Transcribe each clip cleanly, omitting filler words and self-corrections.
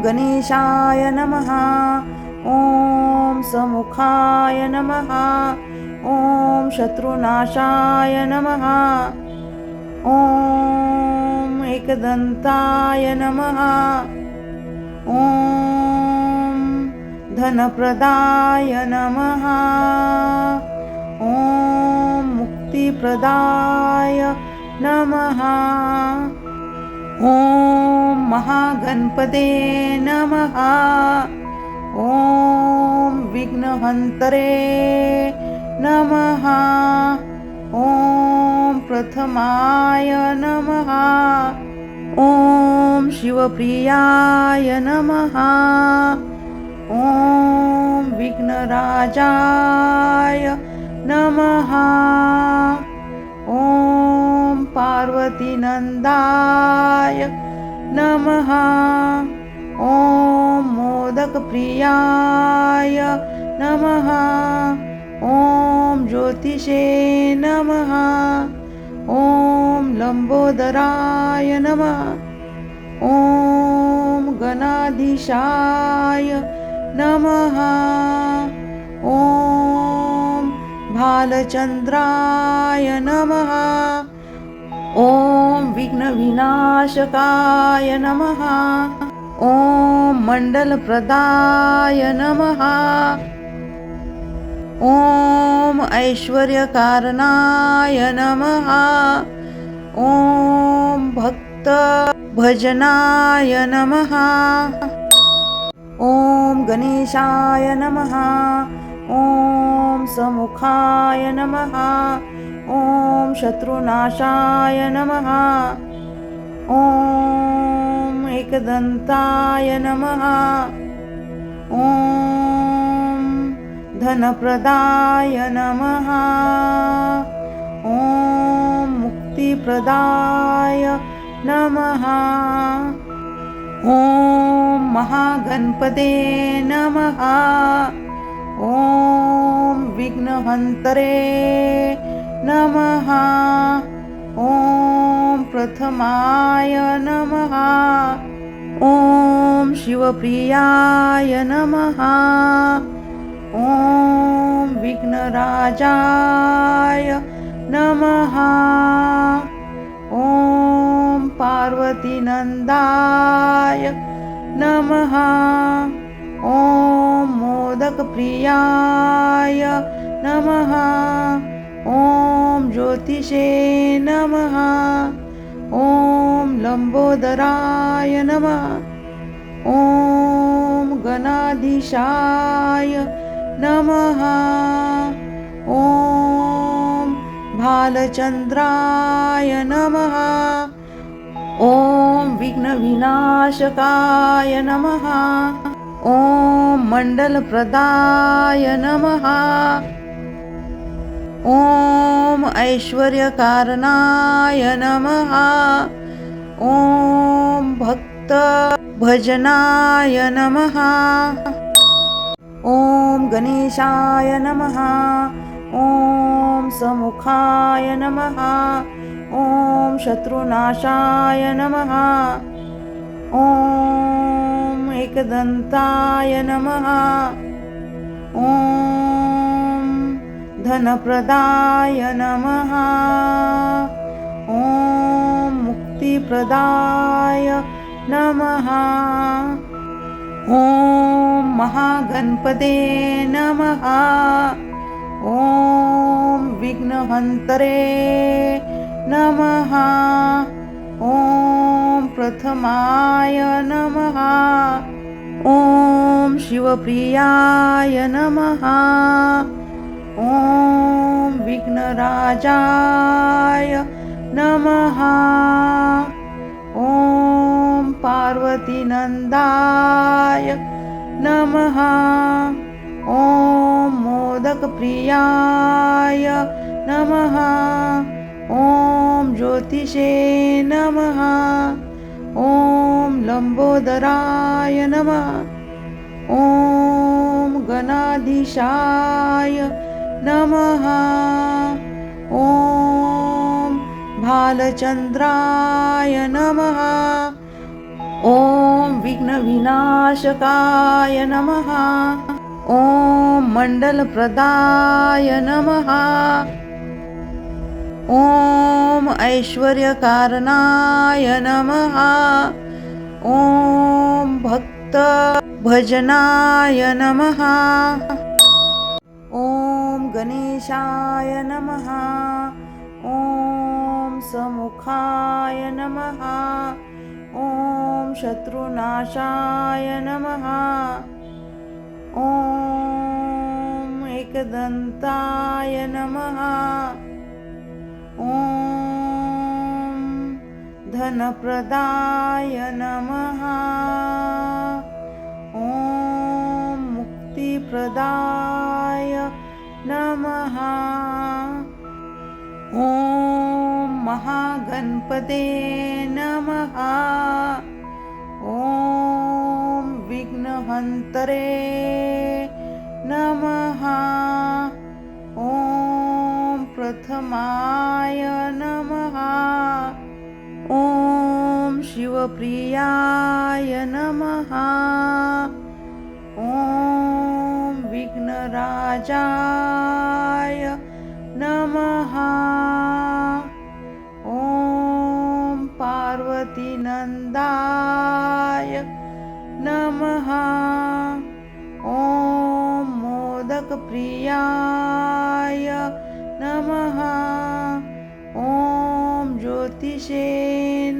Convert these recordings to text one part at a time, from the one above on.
गणेशाय नमः। ॐ समुखाय नमः। ॐ शत्रुनाशाय नमः। ॐ एकदन्ताय नमः। ॐ धनप्रदाय नमः। ॐ मुक्तिप्रदाय नमः। ॐ महागणपते नमः। ॐ विघ्नहन्तरे नमः। ॐ प्रथमाय नमः। ॐ शिवप्रियाय नमः। ॐ विघ्नराजाय नमः। ॐ पार्वतीनन्दाय नमः। ॐ मोदकप्रियाय नमः। ॐ ज्योतिषे नमः। ॐ लम्बोदराय नमः। ॐ गणाधीशाय नमः। ॐ भालचन्द्राय नमः। ॐ विघ्नविनाशकाय नमः। ॐ मण्डलप्रदाय नमः। ॐ ऐश्वर्यकारणाय नमः। ॐ भक्तभजनाय नमः। ॐ गणेशाय नमः। ॐ समुखाय नमः। ॐ शत्रुनाशाय नमः। ॐ एकदन्ताय नमः। ॐ धनप्रदाय नमः। ॐ मुक्तिप्रदाय नमः। ॐ महागणपते नमः। ॐ विघ्नहन्तरे नमः। ॐ प्रथमाय नमः। ॐ शिवप्रियाय नमः। ॐ विघ्नराजाय नमः। ॐ पार्वतीनन्दाय नमः। ॐ मोदकप्रियाय नमः। ॐ ज्योतिषे नमः। ॐ लम्बोदराय नमः। ॐ गणाधीशाय नमः। ॐ भालचन्द्राय नमः। ॐ विघ्नविनाशकाय नमः। ॐ मण्डलप्रदाय नमः। ॐ ऐश्वर्यकारणाय नमः। ॐ भक्तभजनाय नमः। ॐ गणेशाय नमः। ॐ समुखाय नमः। ॐ शत्रुनाशाय नमः। ॐ एकदन्ताय नमः। ॐ धनप्रदाय नमः। ॐ मुक्तिप्रदाय नमः। ॐ महागणपते नमः। ॐ विघ्नहन्तरे नमः। ॐ प्रथमाय नमः। ॐ शिवप्रियाय नमः। ॐ विघ्नराजाय नमः। ॐ पार्वतीनन्दाय नमः। ॐ मोदकप्रियाय नमः। ॐ ज्योतिषे नमः। ॐ लम्बोदराय नमः। ॐ गणाधीशाय नमः। ॐ भालचन्द्राय नमः। ॐ विघ्नविनाशकाय नमः। ॐ मण्डलप्रदाय नमः। ॐ ऐश्वर्यकारणाय नमः। ॐ भक्तभजनाय नमः। ॐ गणेशाय नमः। ॐ समुखाय नमः। ॐ शत्रुनाशाय नमः। ॐ एकदन्ताय नमः। ॐ धनप्रदाय नमः। ॐ मुक्तिप्रदाय नमः। ॐ महागणपते नमः। ॐ विघ्नहन्तरे नमः। ॐ प्रथमाय नमः। ॐ शिवप्रियाय नमः। ॐ विघ्नराजाय नमः। ॐ पार्वतीनन्दाय नमः। ॐ मोदकप्रियाय नमः। ॐ ज्योतिषे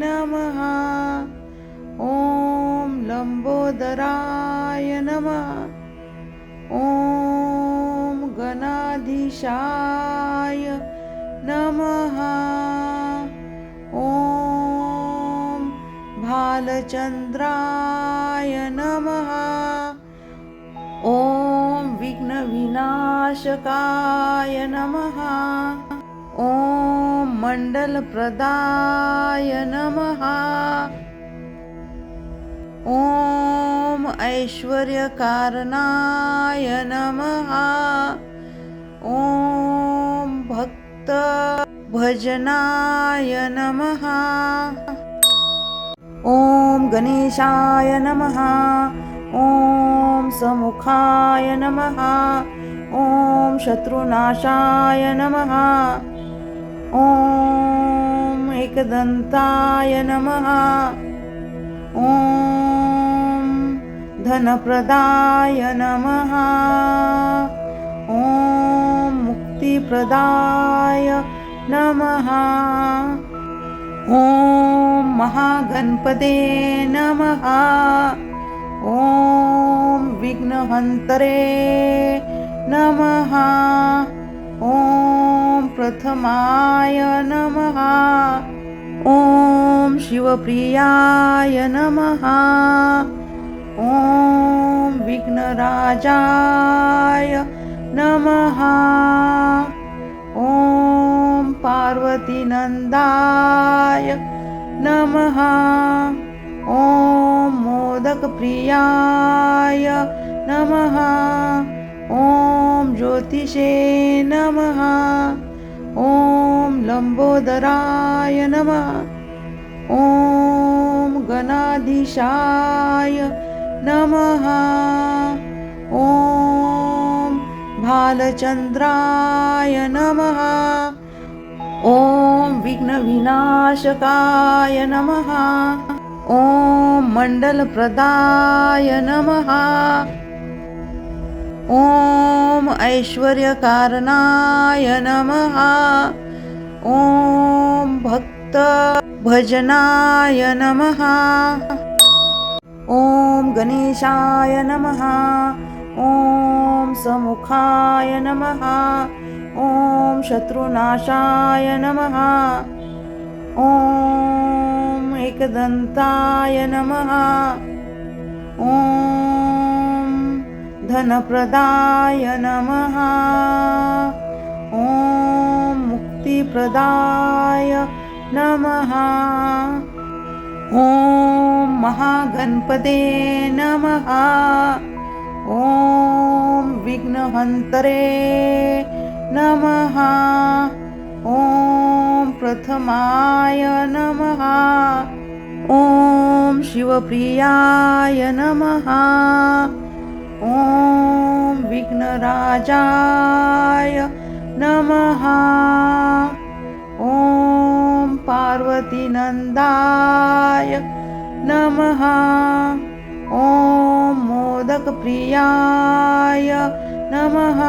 नमः। ॐ लम्बोदराय नमः। ॐ गणाधीशाय नमः। ॐ भालचन्द्राय नमः। ॐ विघ्नविनाशकाय नमः। ॐ मण्डलप्रदाय नमः। ॐ ऐश्वर्यकारणाय नमः। ॐ भक्तभजनाय नमः। ॐ गणेशाय नमः। ॐ समुखाय नमः। ॐ शत्रुनाशाय नमः। ॐ एकदन्ताय नमः। ॐ धनप्रदाय नमः। ॐ मुक्तिप्रदाय नमः। ॐ महागणपते नमः। ॐ विघ्नहन्तरे नमः। ॐ प्रथमाय नमः। ॐ शिवप्रियाय नमः। ॐ विघ्नराजाय नमः। ॐ पार्वतीनन्दाय नमः। ॐ मोदकप्रियाय नमः। ॐ ज्योतिषे नमः। ॐ लम्बोदराय नमः। ॐ गणाधीशाय नमः। ॐ भालचन्द्राय नमः। ॐ विघ्नविनाशकाय नमः। ॐ मण्डलप्रदाय नमः। ॐ ऐश्वर्यकारणाय नमः। ॐ भक्तभजनाय नमः। ॐ गणेशाय नमः। ॐ समुखाय नमः। ॐ शत्रुनाशाय नमः। ॐ एकदन्ताय नमः। ॐ धनप्रदाय नमः। ॐ मुक्तिप्रदाय नमः। ॐ महागणपते नमः। ॐ विघ्नहन्तरे नमः। ॐ प्रथमाय नमः। ॐ शिवप्रियाय नमः। ॐ विघ्नराजाय नमः। ॐ पार्वतीनन्दाय नमः। ॐ मोदकप्रियाय नमः।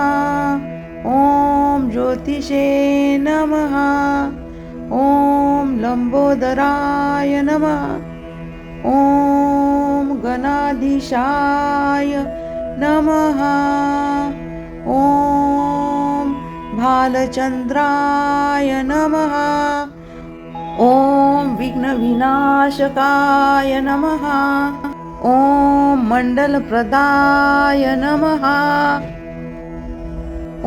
ॐ ज्योतिषे नमः। ॐ लम्बोदराय नमः। ॐ गणाधीशाय नमः। ॐ भालचन्द्राय नमः। ॐ विघ्नविनाशकाय नमः। ॐ मण्डलप्रदाय नमः।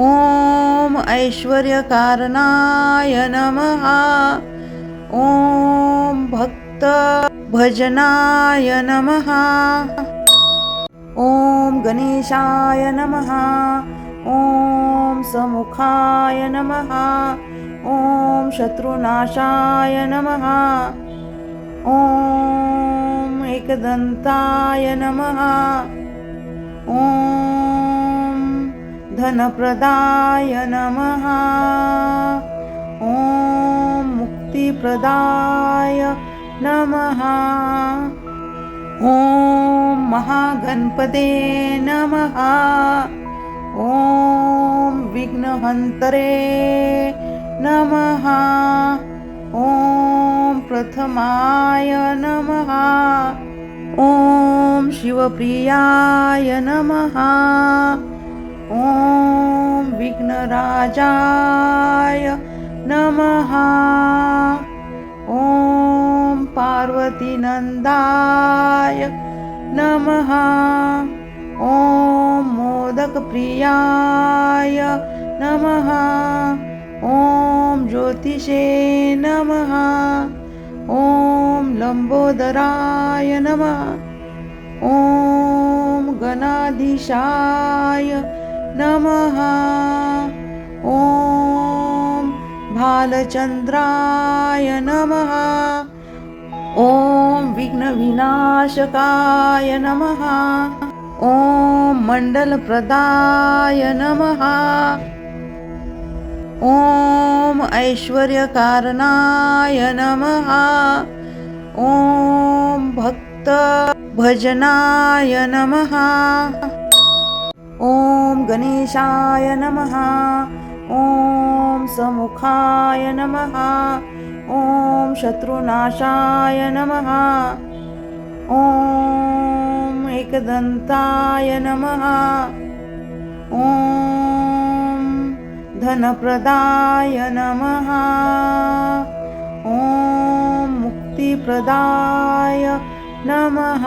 ॐ ऐश्वर्यकारणाय नमः। ॐ भक्तभजनाय नमः। ॐ गणेशाय नमः। ॐ समुखाय नमः। ॐ शत्रुनाशाय नमः। ॐ एकदन्ताय नमः। ॐ धनप्रदाय नमः। ॐ मुक्तिप्रदाय नमः। ॐ महागणपते नमः। ॐ विघ्नहन्तरे नमः। ॐ प्रथमाय नमः। ॐ शिवप्रियाय नमः। ॐ विघ्नराजाय नमः। ॐ पार्वतीनन्दाय नमः। ॐ मोदकप्रियाय नमः। ॐ ज्योतिषे नमः। ॐ लम्बोदराय नमः। ॐ गणाधीशाय नमः। ॐ भालचन्द्राय नमः। ॐ विघ्नविनाशकाय नमः। ॐ मण्डलप्रदाय नमः। ॐ ऐश्वर्यकारणाय नमः। ॐ भक्तभजनाय नमः। ॐ गणेशाय नमः। ॐ समुखाय नमः। ॐ शत्रुनाशाय नमः। ॐ एकदन्ताय नमः। ॐ धनप्रदाय नमः। ॐ मुक्तिप्रदाय नमः।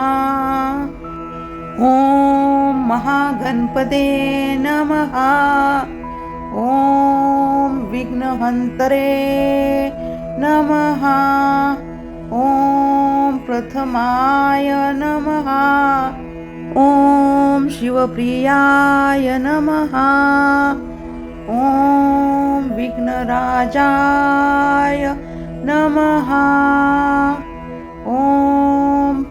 ॐ महागणपते नमः। ॐ विघ्नहन्तरे नमः। ॐ प्रथमाय नमः। ॐ शिवप्रियाय नमः। ॐ विघ्नराजाय नमः। ॐ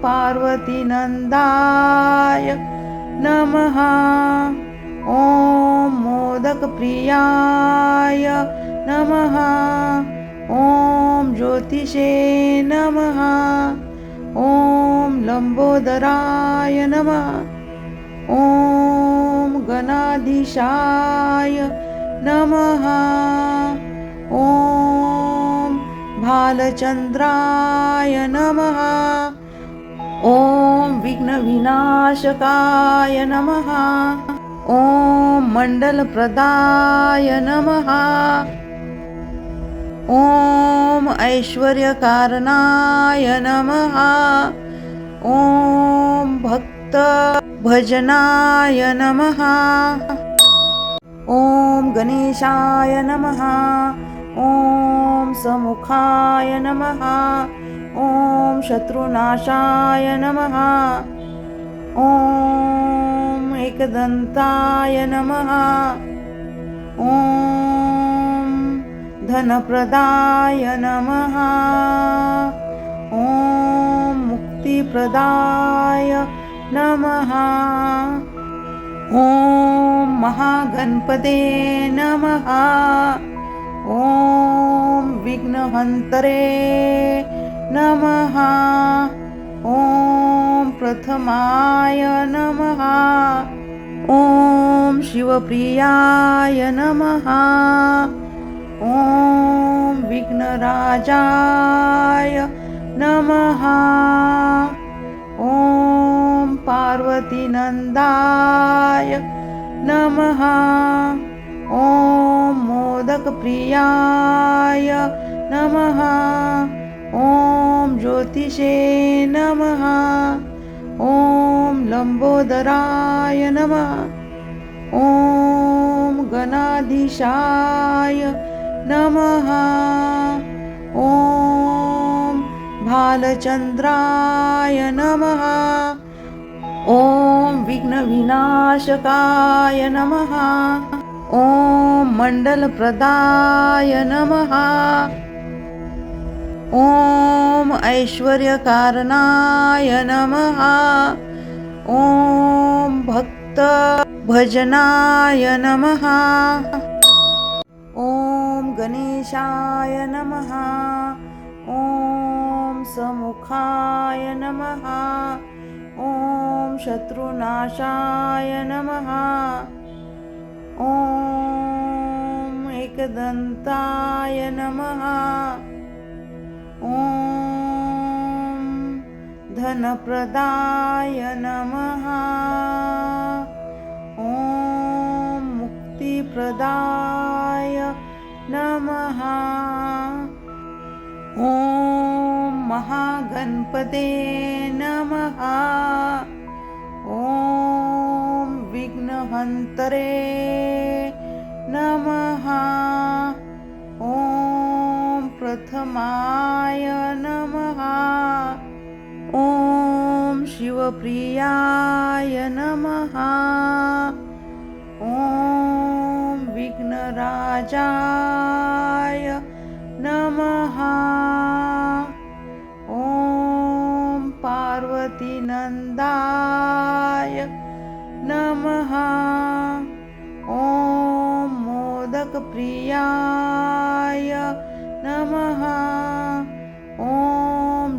पार्वतीनन्दाय नमः। ॐ मोदकप्रियाय नमः। ॐ ज्योतिषे नमः। ॐ लम्बोदराय नमः। ॐ गणाधीशाय नमः। ॐ भालचन्द्राय नमः। ॐ विघ्नविनाशकाय नमः। ॐ मण्डलप्रदाय नमः। ॐ ऐश्वर्यकारणाय नमः। ॐ भक्तभजनाय नमः। ॐ गणेशाय नमः। ॐ समुखाय नमः। ॐ शत्रुनाशाय नमः। ॐ एकदन्ताय नमः। ॐ धनप्रदाय नमः। ॐ मुक्तिप्रदाय नमः। ॐ महागणपते नमः। ॐ विघ्नहन्तरे नमः। ॐ प्रथमाय नमः। ॐ शिवप्रियाय नमः। ॐ विघ्नराजाय नमः। ॐ पार्वतीनन्दाय नमः। ॐ मोदकप्रियाय नमः। ॐ ज्योतिषे नमः। ॐ लम्बोदराय नमः। ॐ गणाधीशाय नमः। ॐ भालचन्द्राय नमः। ॐ विघ्नविनाशकाय नमः। ॐ मण्डलप्रदाय नमः। ॐ ऐश्वर्यकारणाय नमः। ॐ भक्तभजनाय नमः। ॐ गणेशाय नमः। ॐ समुखाय नमः। ॐ शत्रुनाशाय नमः। ॐ एकदन्ताय नमः। ॐ धनप्रदाय नमः। ॐ मुक्तिप्रदाय नमः। ॐ महागणपते नमः। ॐ विघ्नहन्तरे नमः। ॐ प्रथमाय नमः। ॐ शिवप्रियाय नमः। ॐ विघ्नराजाय नमः। ॐ पार्वतीनन्दाय नमः। ॐ मोदकप्रियाय नमः। ॐ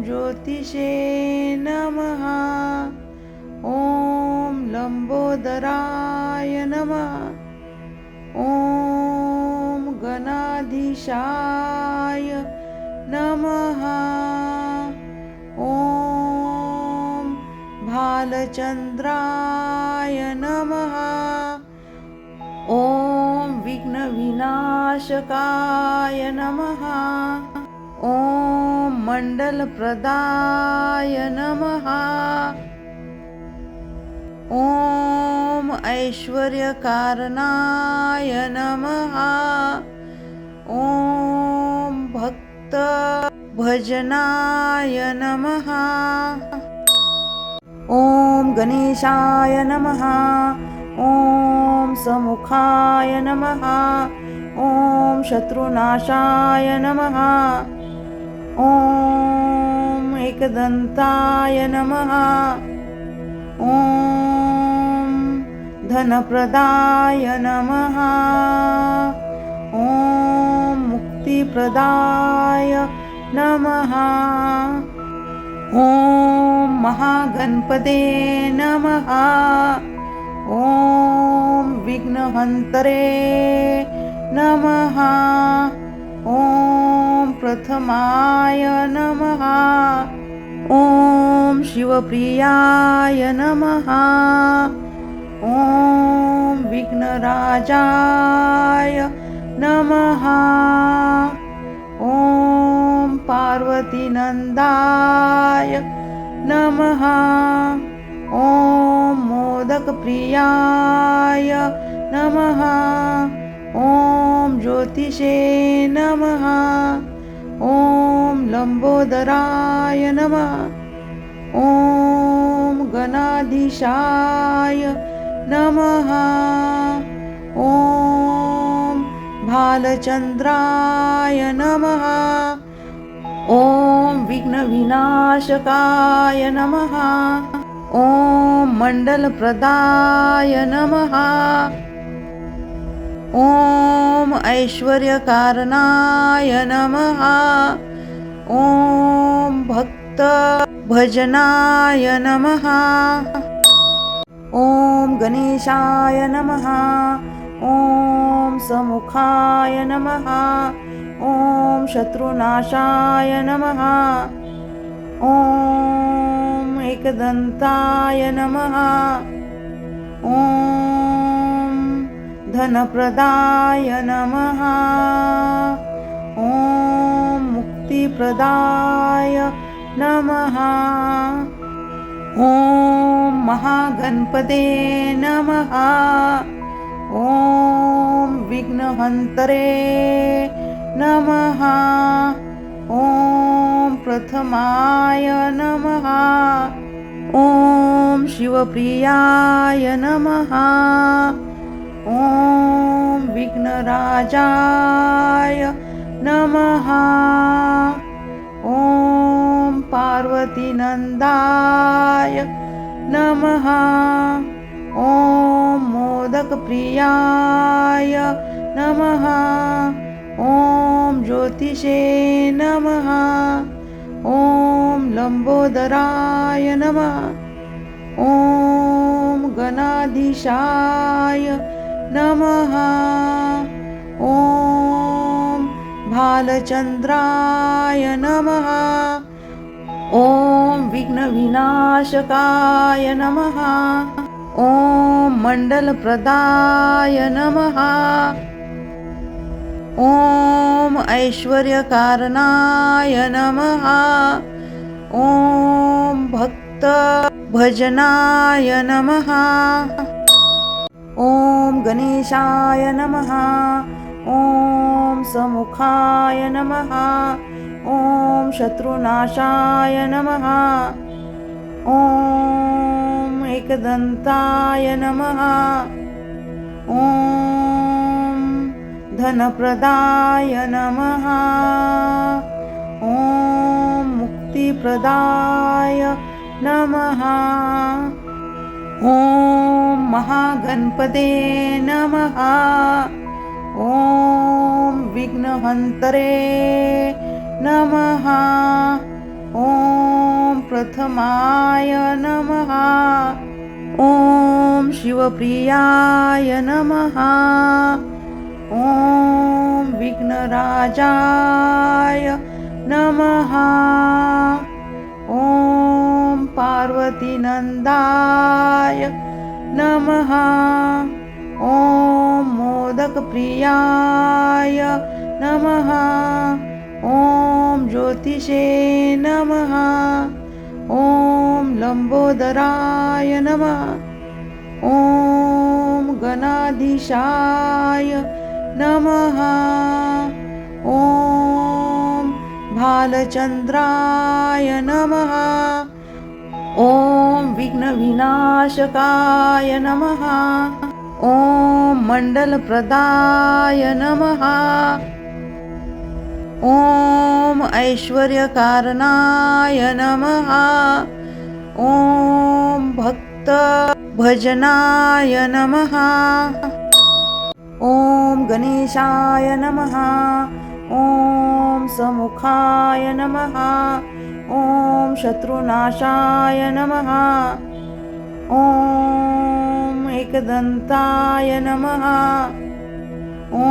ज्योतिषे नमः। ॐ लम्बोदराय नमः। ॐ गणाधीशाय नमः। ॐ भालचन्द्राय नमः। ॐ विघ्नविनाशकाय नमः। ॐ मण्डलप्रदाय नमः। ॐ ऐश्वर्यकारणाय नमः। ॐ भक्तभजनाय नमः। ॐ गणेशाय नमः। ॐ समुखाय नमः। ॐ शत्रुनाशाय नमः। ॐ एकदन्ताय नमः। ॐ धनप्रदाय नमः। ॐ मुक्तिप्रदाय नमः। ॐ महागणपते नमः। ॐ विघ्नहन्तरे नमः। ॐ प्रथमाय नमः। ॐ शिवप्रियाय नमः। ॐ विघ्नराजाय नमः। ॐ पार्वतीनन्दाय नमः। ॐ मोदकप्रियाय नमः। ॐ ज्योतिषे नमः। ॐ लम्बोदराय नमः। ॐ गणाधीशाय नमः। ॐ भालचन्द्राय नमः। ॐ विघ्नविनाशकाय नमः। ॐ मण्डलप्रदाय नमः। ॐ ऐश्वर्यकारणाय नमः। ॐ भक्तभजनाय नमः। ॐ गणेशाय नमः। ॐ समुखाय नमः। ॐ शत्रुनाशाय नमः। ॐ एकदन्ताय नमः। ॐ धनप्रदाय नमः। ॐ मुक्तिप्रदाय नमः। ॐ महागणपते नमः। ॐ विघ्नहन्तरे नमः। ॐ प्रथमाय नमः। ॐ शिवप्रियाय नमः। ॐ विघ्नराजाय नमः। ॐ पार्वतीनन्दाय नमः। ॐ मोदकप्रियाय नमः। ॐ ज्योतिषे नमः। ॐ लम्बोदराय नमः। ॐ गणाधीशाय नमः। ॐ भालचन्द्राय नमः। ॐ विघ्नविनाशकाय नमः। ॐ मण्डलप्रदाय नमः। ॐ ऐश्वर्यकारणाय नमः। ॐ भक्तभजनाय नमः। ॐ गणेशाय नमः। ॐ समुखाय नमः। ॐ शत्रुनाशाय नमः। ॐ एकदन्ताय नमः। ॐ धनप्रदाय नमः। ॐ मुक्तिप्रदाय नमः। ॐ महागणपते नमः। ॐ विघ्नहन्तरे नमः। ॐ प्रथमाय नमः। ॐ शिवप्रियाय नमः। ॐ विघ्नराजाय नमः। ॐ पार्वतीनन्दाय नमः। ॐ मोदकप्रियाय नमः। ॐ ज्योतिषे नमः। ॐ लम्बोदराय नमः। ॐ गणाधीशाय नमः। ॐ भालचन्द्राय नमः। ॐ विघ्नविनाशकाय नमः। ॐ मण्डलप्रदाय नमः। ॐ ऐश्वर्यकारणाय नमः। ॐ भक्तभजनाय नमः। ॐ गणेशाय नमः। ॐ समुखाय नमः। ॐ शत्रुनाशाय नमः। ॐ एकदन्ताय नमः। ॐ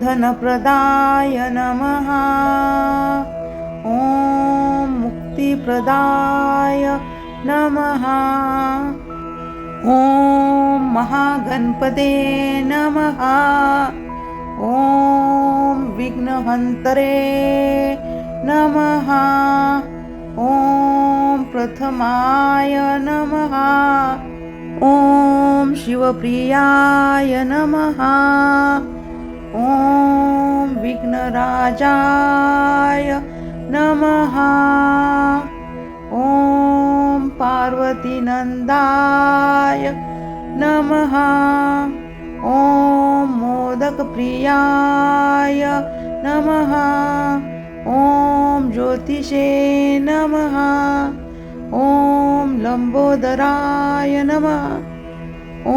धनप्रदाय नमः। ॐ मुक्तिप्रदाय नमः। ॐ महागणपते नमः। ॐ विघ्नहन्तरे नमः। ॐ प्रथमाय नमः। ॐ शिवप्रियाय नमः। ॐ विघ्नराजाय नमः। ॐ पार्वतीनन्दाय नमः। ॐ मोदकप्रियाय नमः। ॐ ज्योतिषे नमः। ॐ लंबोदराय नमः। ॐ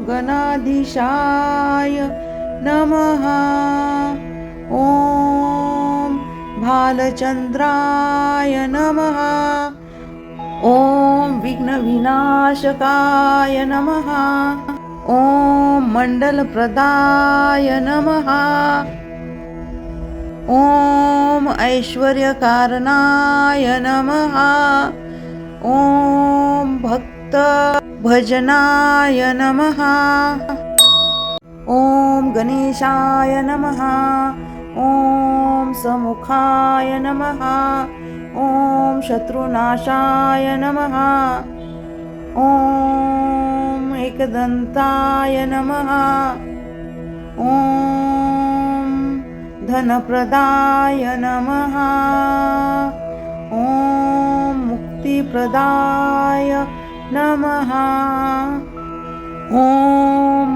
गणाधीशाय नमः। ॐ भालचंद्राय नमः। ॐ विघ्नविनाशकाय नमः। ॐ मण्डलप्रदाय नमः। ॐ ऐश्वर्यकारणाय नमः। ॐ भक्तभजनाय नमः। ॐ गणेशाय नमः। ॐ समुखाय नमः। ॐ शत्रुनाशाय नमः। ॐ एकदन्ताय नमः। ॐ धनप्रदाय नमः। ॐ मुक्तिप्रदाय नमः। ॐ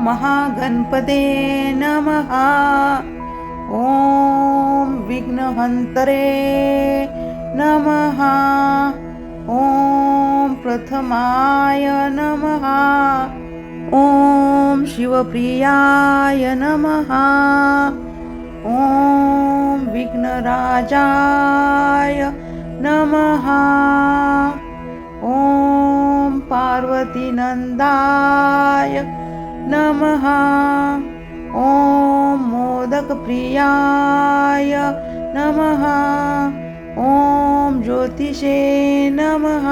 महागणपते नमः। ॐ विघ्नहन्तरे नमः। ॐ प्रथमाय नमः। ॐ शिवप्रियाय नमः। ॐ विघ्नराजाय नमः। ॐ पार्वतीनन्दाय नमः। ॐ मोदकप्रियाय नमः। ॐ ज्योतिषे नमः।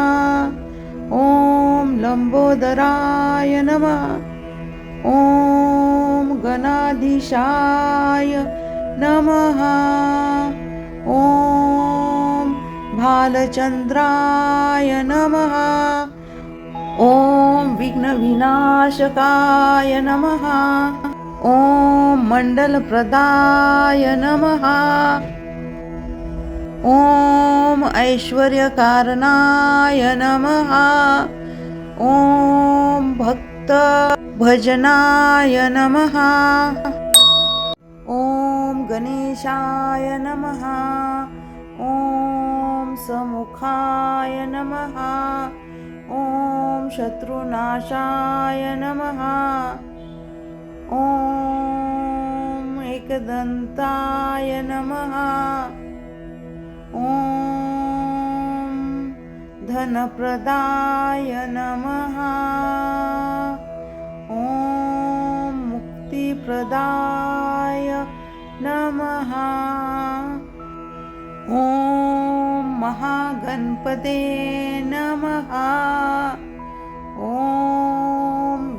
ॐ लंबोदराय नमः। ॐ गणाधीशाय नमः। ॐ भालचंद्राय नमः। ॐ विघ्नविनाशकाय नमः। ॐ मण्डलप्रदाय नमः। ॐ ऐश्वर्यकारणाय नमः। ॐ भक्तभजनाय नमः। ॐ गणेशाय नमः। ॐ समुखाय नमः। ॐ शत्रुनाशाय नमः। ॐ एकदन्ताय नमः। ॐ धनप्रदाय नमः। ॐ मुक्तिप्रदाय नमः। ॐ महागणपते नमः। ॐ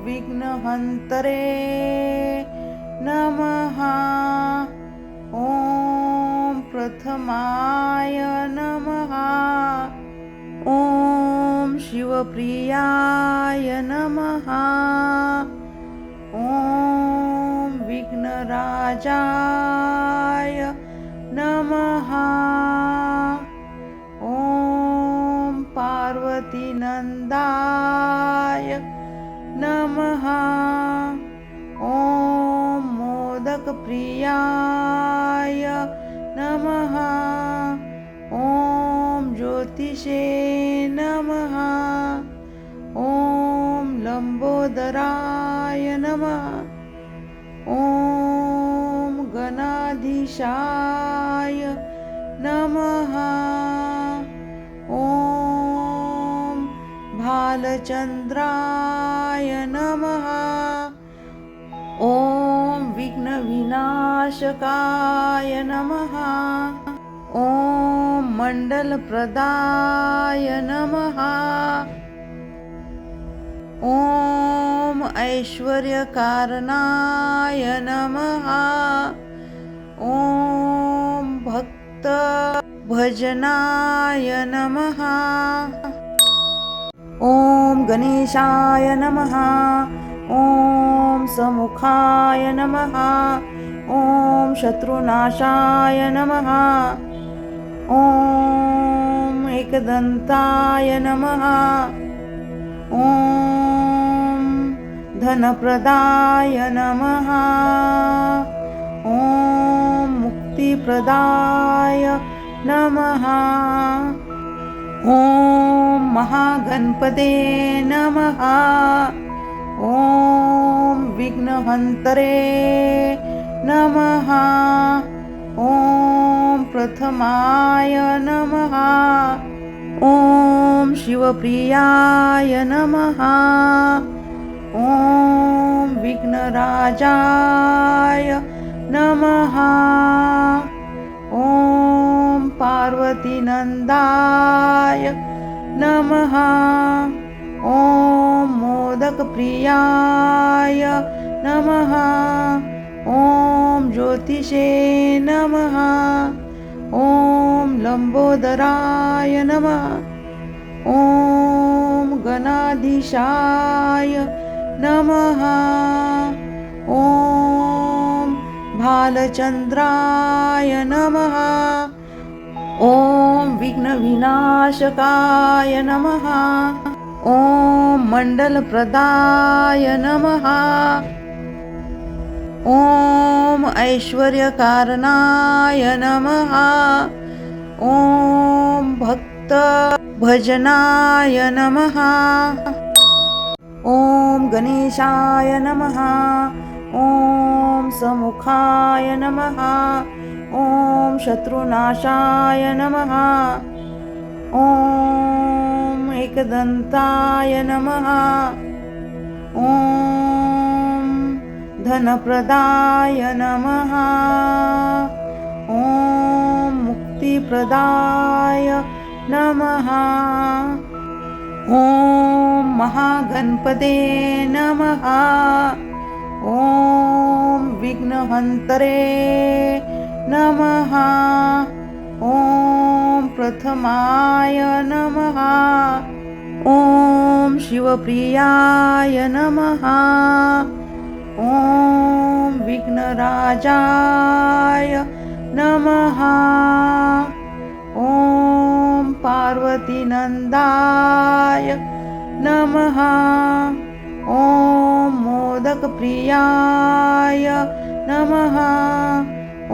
विघ्नहन्तरे नमः। ॐ प्रथमाय नमः। ॐ शिवप्रियाय नमः। ॐ विघ्नराजाय नमः। ॐ पार्वतीनन्दाय नमः। ॐ मोदकप्रियाय नमः। ॐ ज्योतिषे नमः। ॐ लंबोदराय नमः। ॐ गणाधीशाय नमः। ॐ भालचंद्राय नमः। ॐ विघ्नविनाशकाय नमः। ॐ मण्डलप्रदाय नमः। ॐ ऐश्वर्यकारणाय नमः। ॐ भक्तभजनाय नमः। ॐ गणेशाय नमः। ॐ समुखाय नमः। ॐ शत्रुनाशाय नमः। ॐ एकदन्ताय नमः। ॐ धनप्रदाय नमः। ॐ मुक्तिप्रदाय नमः। ॐ महागणपते नमः। ॐ विघ्नहन्तरे नमः। ॐ प्रथमाय नमः। ॐ शिवप्रियाय नमः। ॐ विघ्नराजाय नमः। ॐ पार्वतीनन्दाय नमः। ॐ मोदकप्रियाय नमः। ॐ ज्योतिषे नमः। ॐ लम्बोदराय नमः। ॐ गणाधीशाय नमः। ॐ भालचन्द्राय नमः। ॐ विघ्नविनाशकाय नमः। ॐ मण्डलप्रदाय नमः। ॐ ऐश्वर्यकारणाय नमः। ॐ भक्तभजनाय नमः। ॐ गणेशाय नमः। ॐ समुखाय नमः। ॐ शत्रुनाशाय नमः। ॐ एकदन्ताय नमः। ॐ धनप्रदाय नमः। ॐ मुक्तिप्रदाय नमः। ॐ महागणपते नमः। ॐ विघ्नहन्तरे नमः। ॐ प्रथमाय नमः। ॐ शिवप्रियाय नमः। ॐ विघ्नराजाय नमः। ॐ पार्वतीनन्दाय नमः। ॐ मोदकप्रियाय नमः।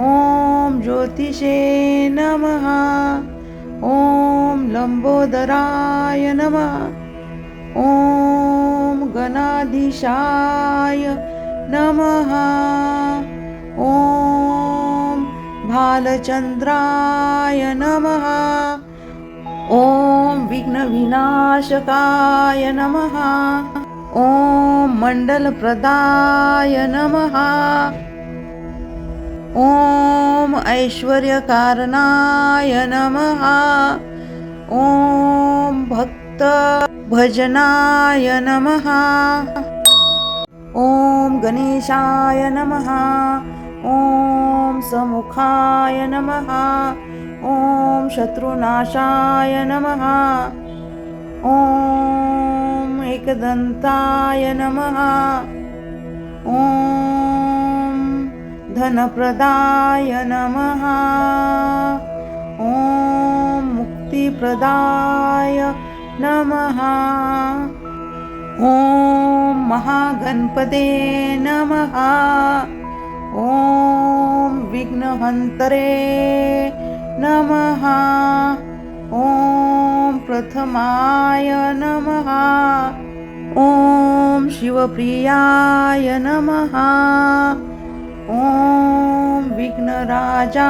ॐ ज्योतिषे नमः। ॐ लम्बोदराय नमः। ॐ गणाधीशाय नमः। ॐ भालचन्द्राय नमः। ॐ विघ्नविनाशकाय नमः। ॐ मण्डलप्रदाय नमः। ॐ ऐश्वर्यकारणाय नमः। ॐ भक्तभजनाय नमः। ॐ गणेशाय नमः। ॐ समुखाय नमः। ॐ शत्रुनाशाय नमः। ॐ एकदन्ताय नमः। ॐ धनप्रदाय नमः। ॐ मुक्तिप्रदाय नमः। ॐ महागणपते नमः। ॐ विघ्नहन्तरे नमः। ॐ प्रथमाय नमः। ॐ शिवप्रियाय नमः। ॐ विघ्नराजाय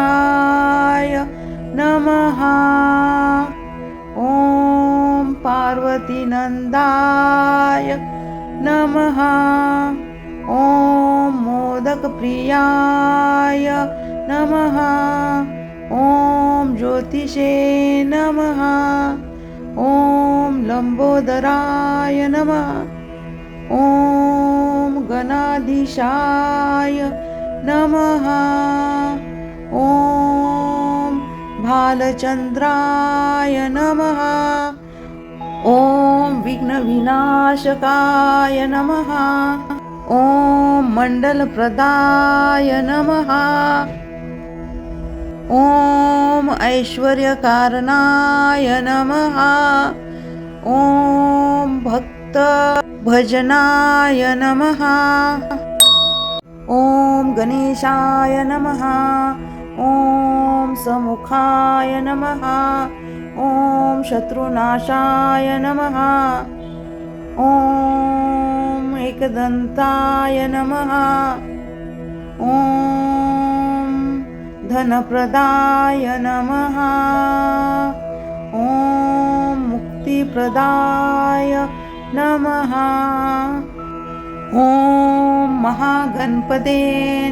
नमः। ॐ पार्वतीनन्दाय नमः। ॐ मोदकप्रियाय नमः। ॐ ज्योतिषे नमः। ॐ लम्बोदराय नमः। ॐ गणाधीशाय नमः। ॐ भालचन्द्राय नमः। ॐ विघ्नविनाशकाय नमः। ॐ मण्डलप्रदाय नमः। ॐ ऐश्वर्यकारणाय नमः। ॐ भक्तभजनाय नमः। ॐ गणेशाय नमः। ॐ समुखाय नमः। ॐ शत्रुनाशाय नमः। ॐ एकदन्ताय नमः। ॐ धनप्रदाय नमः। ॐ मुक्तिप्रदाय नमः। ॐ महागणपते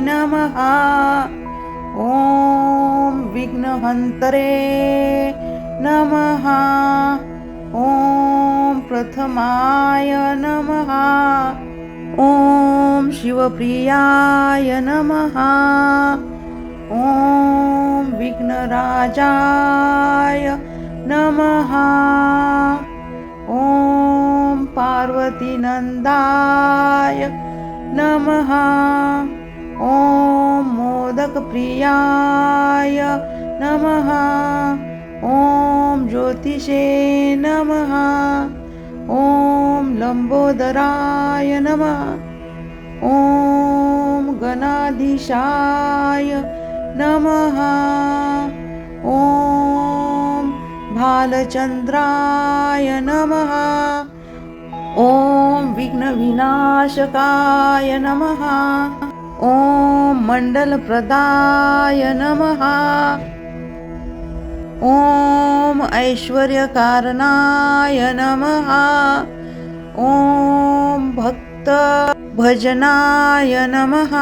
नमः। ॐ विघ्नहन्तरे नमः। ॐ प्रथमाय नमः। ॐ शिवप्रियाय नमः। ॐ विघ्नराजाय नमः। ॐ पार्वतीनन्दाय नमः। ॐ मोदकप्रियाय नमः। ॐ ज्योतिषे नमः। ॐ लम्बोदराय नमः। ॐ गणाधीशाय नमः। ॐ भालचन्द्राय नमः। ॐ विघ्नविनाशकाय नमः। ॐ मण्डलप्रदाय नमः। ॐ ऐश्वर्यकारणाय नमः। ॐ भक्तभजनाय नमः।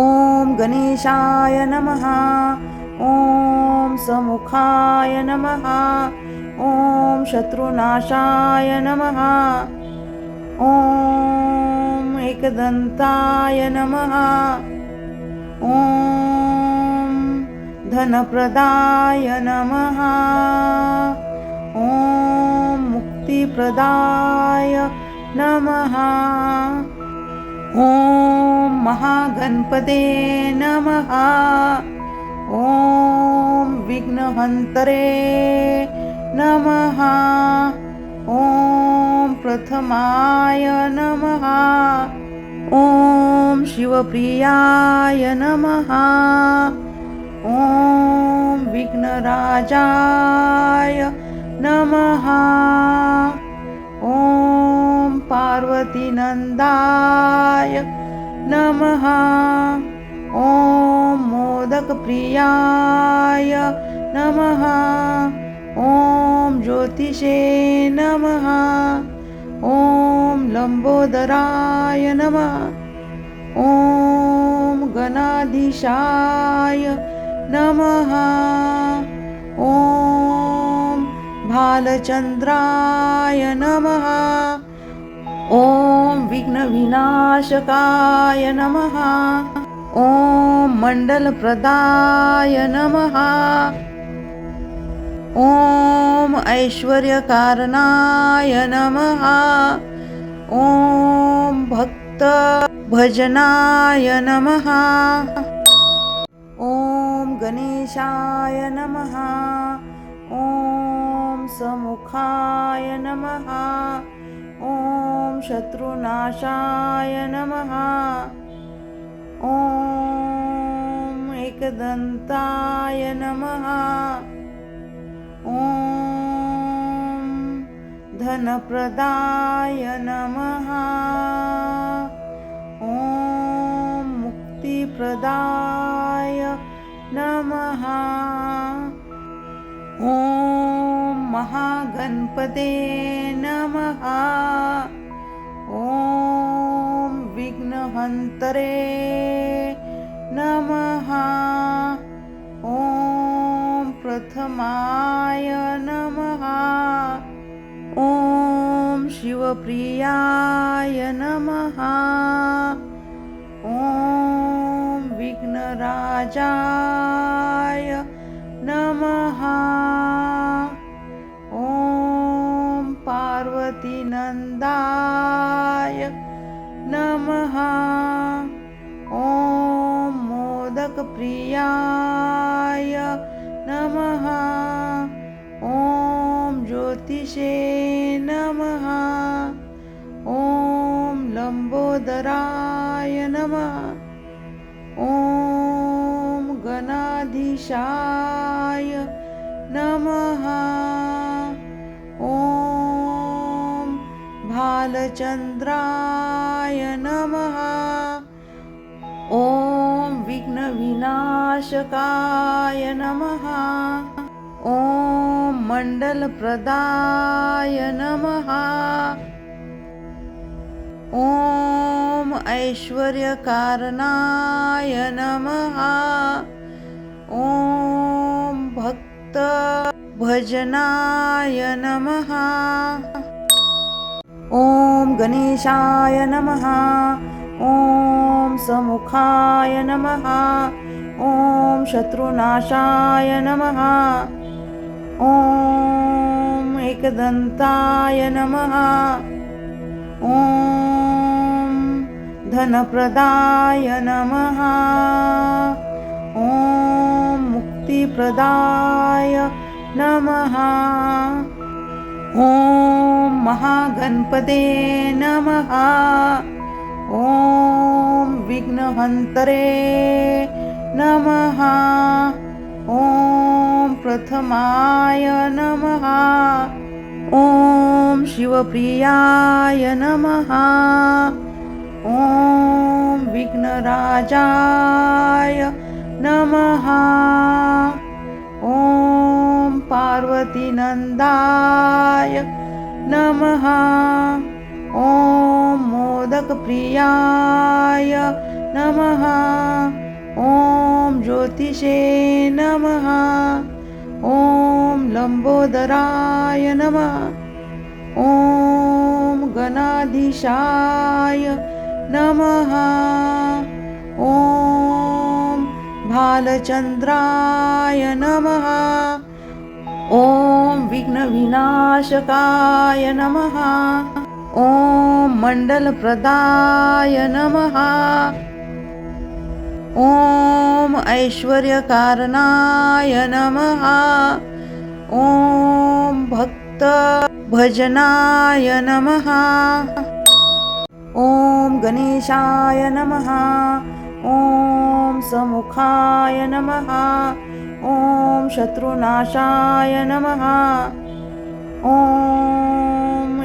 ॐ गणेशाय नमः। ॐ समुखाय नमः। ॐ शत्रुनाशाय नमः। ॐ एकदन्ताय नमः। ॐ धनप्रदाय नमः। ॐ मुक्तिप्रदाय नमः। ॐ महागणपते नमः। ॐ विघ्नहन्तरे नमः। ॐ प्रथमाय नमः। ॐ शिवप्रियाय नमः। ॐ विघ्नराजाय नमः। ॐ पार्वतीनन्दाय नमः। ॐ मोदकप्रियाय नमः। ॐ ज्योतिषे नमः। ॐ लम्बोदराय नमः। ॐ गणाधीशाय नमः। ॐ भालचन्द्राय नमः। ॐ विघ्नविनाशकाय नमः। ॐ मण्डलप्रदाय नमः। ॐ ऐश्वर्यकारणाय नमः। ॐ भक्तभजनाय नमः। ॐ गणेशाय नमः। ॐ समुखाय नमः। ॐ शत्रुनाशाय नमः। ॐ एकदन्ताय नमः। ॐ धनप्रदाय नमः। ॐ मुक्तिप्रदाय नमः। ॐ महागणपते नमः। ॐ विघ्नहन्तरे नमः। ॐ प्रथमाय नमः। ॐ शिवप्रियाय नमः। ॐ विघ्नराजाय नमः। ॐ पार्वतीनन्दाय नमः। ॐ मोदकप्रियाय नमः। ॐ ज्योतिषे नमः। ॐ लम्बोदराय नमः। ॐ गणा गणाधीशाय नमः। ॐ भालचन्द्राय नमः। ॐ विघ्नविनाशकाय नमः। ॐ मण्डलप्रदाय नमः। ॐ ऐश्वर्यकारणाय नमः। ॐ भक्तभजनाय नमः। ॐ गणेशाय नमः। ॐ समुखाय नमः। ॐ शत्रुनाशाय नमः। ॐ एकदन्ताय नमः। ॐ धनप्रदाय नमः। ॐ मुक्तिप्रदाय नमः। ॐ महागणपते नमः। ॐ विघ्नहन्तरे नमः। ॐ प्रथमाय नमः। ॐ शिवप्रियाय नमः। ॐ विघ्नराजाय नमः। ॐ पार्वतीनन्दाय नमः। ॐ मोदकप्रियाय नमः। ॐ ज्योतिषे नमः। ॐ लम्बोदराय नमः। ॐ गणाधीशाय नमः। ॐ भालचन्द्राय नमः। ॐ विघ्नविनाशकाय नमः। ॐ मण्डलप्रदाय नमः। ॐ ऐश्वर्यकारणाय नमः। ॐ भक्तभजनाय नमः। ॐ गणेशाय नमः। ॐ समुखाय नमः। ॐ शत्रुनाशाय नमः। ॐ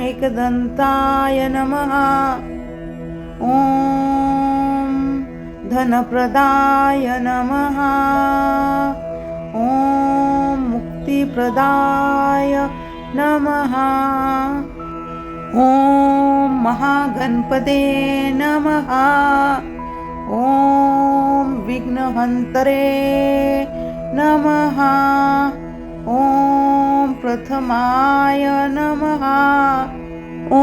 एकदन्ताय नमः। ॐ धनप्रदाय नमः। ॐ मुक्तिप्रदाय नमः। ॐ महागणपते नमः। ॐ विघ्नहन्तरे नमः। ॐ प्रथमाय नमः। ॐ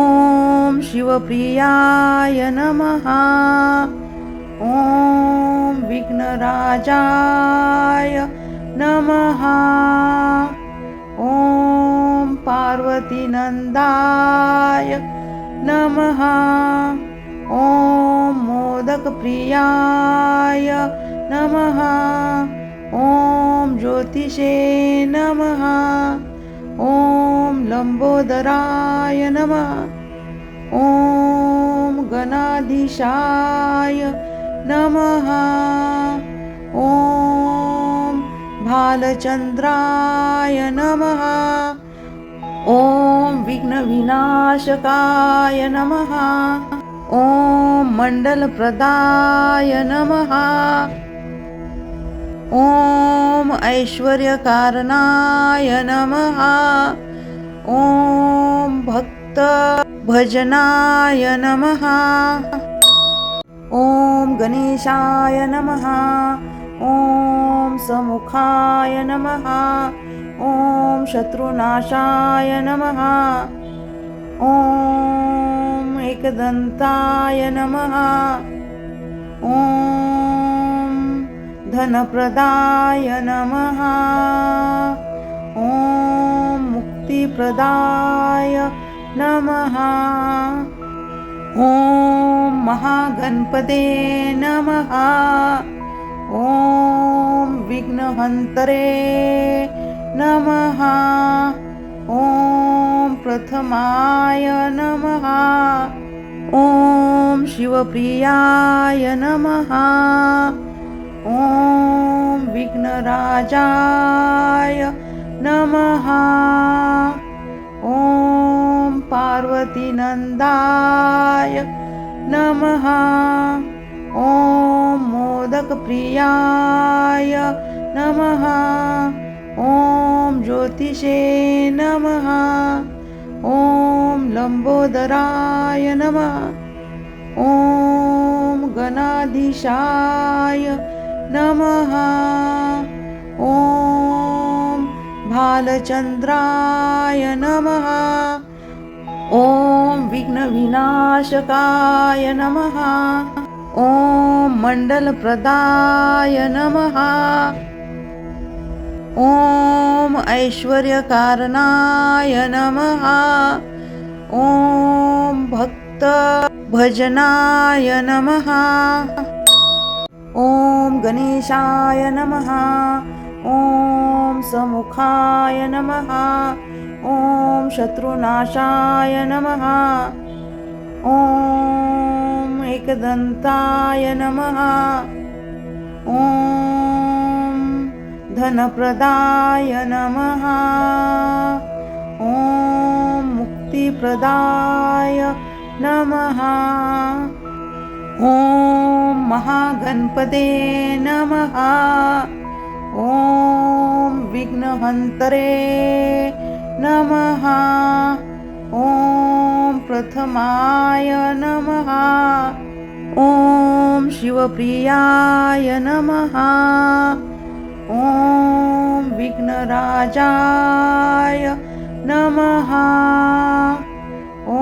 शिवप्रियाय नमः। ॐ विघ्नराजाय नमः। ॐ पार्वतीनन्दाय नमः। ॐ मोदकप्रियाय नमः। ॐ ज्योतिषे नमः। ॐ लम्बोदराय नमः। ॐ गणाधीशाय नमः। ॐ भालचन्द्राय नमः। ॐ विघ्नविनाशकाय नमः। ॐ मण्डलप्रदाय नमः। ॐ ऐश्वर्यकारणाय नमः। ॐ भक्तभजनाय नमः। ॐ गणेशाय नमः। ॐ समुखाय नमः। ॐ शत्रुनाशाय नमः। ॐ एकदन्ताय नमः। ॐ धनप्रदाय नमः। ॐ मुक्तिप्रदाय नमः। ॐ महागणपते नमः। ॐ विघ्नहन्तरे नमः। ॐ प्रथमाय नमः। ॐ शिवप्रियाय नमः। ॐ विघ्नराजाय नमः। ॐ पार्वतीनन्दाय नमः। ॐ मोदकप्रियाय नमः। ॐ ज्योतिषे नमः। ॐ लम्बोदराय नमः। ॐ गणाधीशाय नमः। ॐ भालचन्द्राय नमः। ॐ विघ्नविनाशकाय नमः। ॐ मण्डलप्रदाय नमः। ॐ ऐश्वर्यकारणाय नमः। ॐ भक्तभजनाय नमः। ॐ गणेशाय नमः। ॐ समुखाय नमः। ॐ शत्रुनाशाय नमः। ॐ एकदन्ताय नमः। ॐ धनप्रदाय नमः। ॐ मुक्तिप्रदाय नमः। ॐ महागणपते नमः। ॐ विघ्नहन्तरे नमः। ॐ प्रथमाय नमः। ॐ शिवप्रियाय नमः। ॐ विघ्नराजाय नमः। ॐ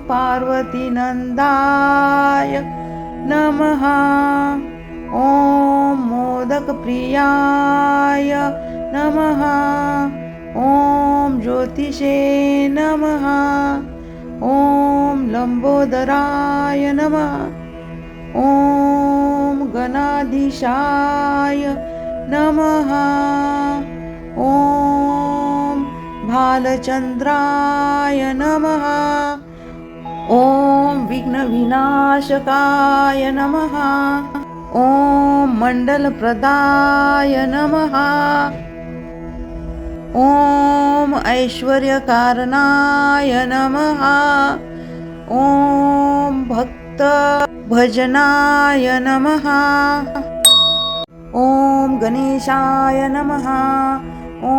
पार्वतीनन्दाय नमः। ॐ मोदकप्रियाय नमः। ॐ ज्योतिषे नमः। ॐ लम्बोदराय नमः। ॐ गणाधीशाय नमः। ॐ भालचन्द्राय नमः। ॐ विघ्नविनाशकाय नमः। ॐ मण्डलप्रदाय नमः। ॐ ऐश्वर्यकारणाय नमः। ॐ भक्तभजनाय नमः। ॐ गणेशाय नमः। ॐ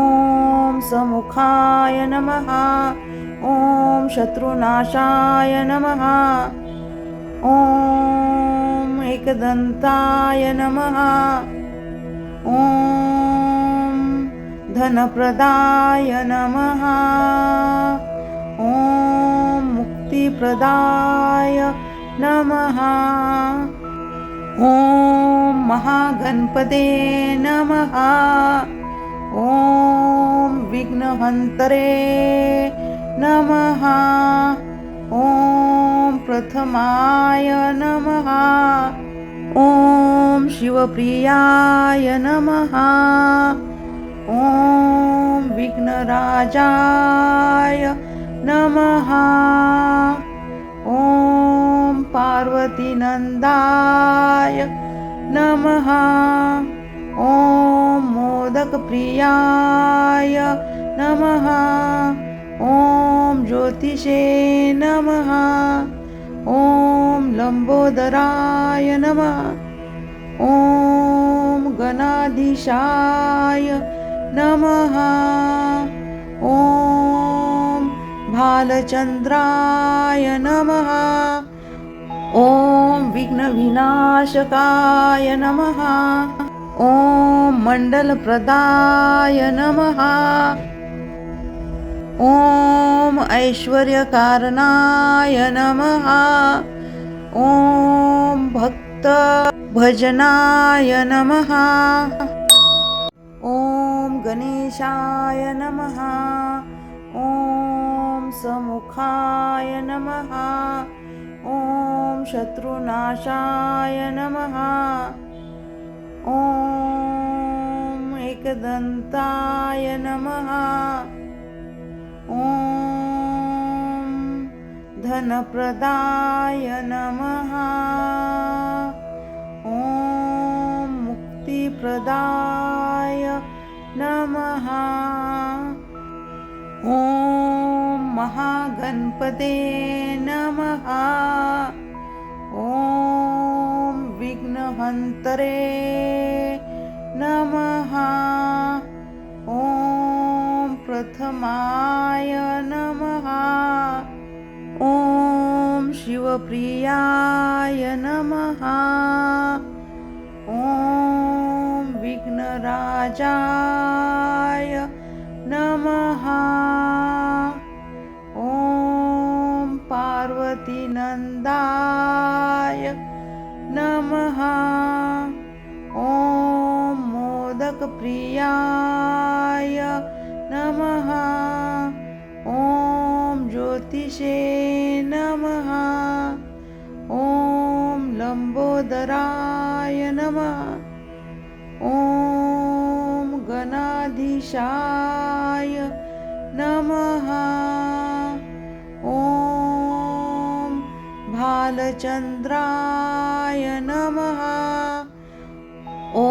समुखाय नमः। ॐ शत्रुनाशाय नमः। ॐ एकदन्ताय नमः। ॐ धनप्रदाय नमः। ॐ मुक्तिप्रदाय नमः। ॐ महागणपते नमः। ॐ विघ्नहन्तरे नमः। ॐ प्रथमाय नमः। ॐ शिवप्रियाय नमः। ॐ विघ्नराजाय नमः। ॐ पार्वतीनन्दाय नमः। ॐ मोदकप्रियाय नमः। ॐ ज्योतिषे नमः। ॐ लम्बोदराय नमः। ॐ गणाधीशाय नमः। ॐ भालचन्द्राय नमः। ॐ विघ्नविनाशकाय नमः। ॐ मण्डलप्रदाय नमः। ॐ ऐश्वर्यकारणाय नमः। ॐ भक्तभजनाय नमः। ॐ गणेशाय नमः। ॐ समुखाय नमः। ॐ शत्रुनाशाय नमः। ॐ एकदन्ताय नमः। ॐ धनप्रदाय नमः। ॐ मुक्तिप्रदाय नमः। ॐ महागणपते नमः। ॐ विघ्नहन्तरे नमः। ॐ प्रथमाय नमः। ॐ शिवप्रियाय नमः। ॐ विघ्नराजाय नमः। ॐ पार्वतीनन्दाय नमः। ॐ मोदकप्रियाय नमः। ॐ ज्योतिषे नमः। ॐ लम्बोदराय नमः। ॐ गणाधीशाय नमः। ॐ भालचन्द्राय नमः। ॐ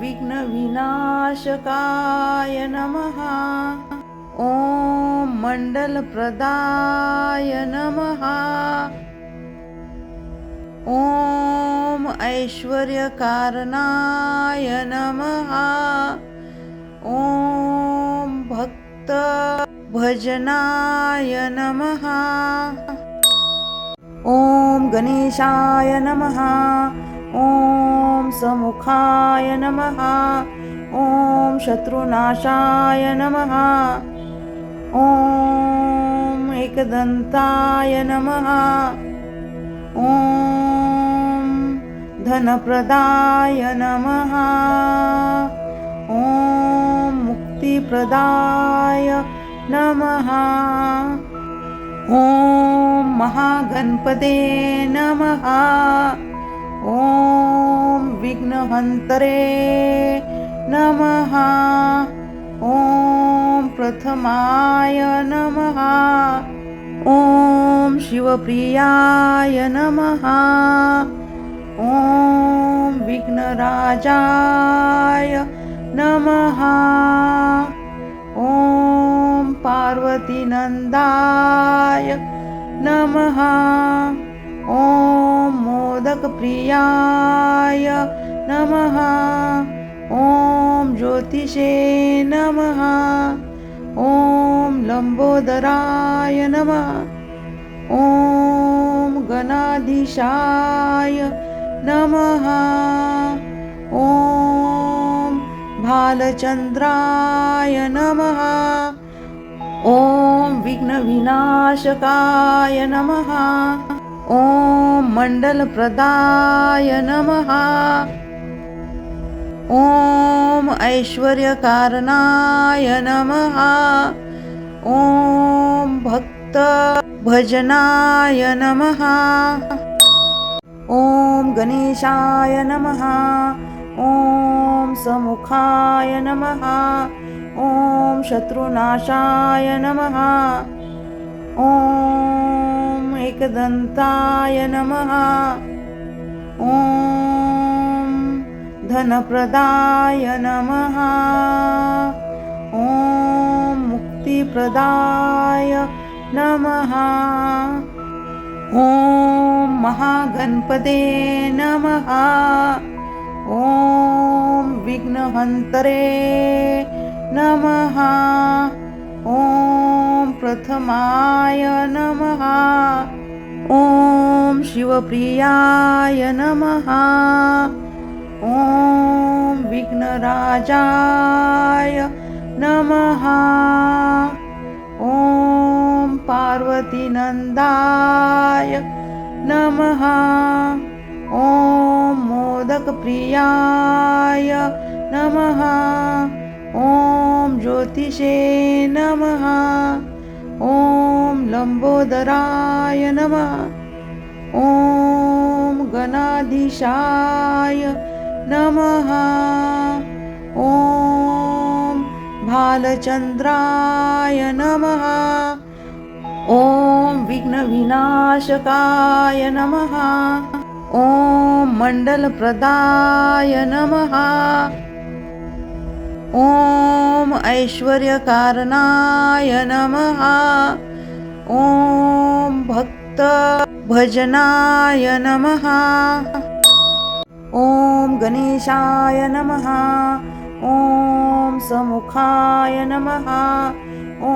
विघ्नविनाशकाय नमः। ॐ मण्डलप्रदाय नमः। ॐ ऐश्वर्यकारणाय नमः। ॐ भक्तभजनाय नमः। ॐ गणेशाय नमः। ॐ समुखाय नमः। ॐ शत्रुनाशाय नमः। ॐ एकदन्ताय नमः। ॐ धनप्रदाय नमः। ॐ मुक्तिप्रदाय नमः। ॐ महागणपते नमः। ॐ विघ्नहन्तरे नमः। ॐ प्रथमाय नमः। ॐ शिवप्रियाय नमः। ॐ विघ्नराजाय नमः। ॐ पार्वतीनन्दाय नमः। ॐ मोदकप्रियाय नमः। ॐ ज्योतिषे नमः। ॐ लम्बोदराय नमः। ॐ गणाधीशाय नमः। ॐ भालचन्द्राय नमः। ॐ विघ्नविनाशकाय नमः। ॐ मण्डलप्रदाय नमः। ॐ ऐश्वर्यकारणाय नमः। ॐ भक्तभजनाय नमः। ॐ गणेशाय नमः। ॐ समुखाय नमः। ॐ शत्रुनाशाय नमः। ॐ एकदन्ताय नमः। ॐ धनप्रदाय नमः। ॐ मुक्तिप्रदाय नमः। ॐ महागणपते नमः। ॐ विघ्नहन्तरे नमः। ॐ प्रथमाय नमः। ॐ शिवप्रियाय नमः। ॐ विघ्नराजाय नमः। ॐ पार्वतीनन्दाय नमः। ॐ मोदकप्रियाय नमः। ॐ ज्योतिषे नमः। ॐ लम्बोदराय नमः। ॐ गणाधीशाय नमः। ॐ भालचन्द्राय नमः। ॐ विघ्नविनाशकाय नमः। ॐ मण्डलप्रदाय नमः। ॐ ऐश्वर्यकारणाय नमः। ॐ भक्तभजनाय नमः। ॐ गणेशाय नमः। ॐ समुखाय नमः। ॐ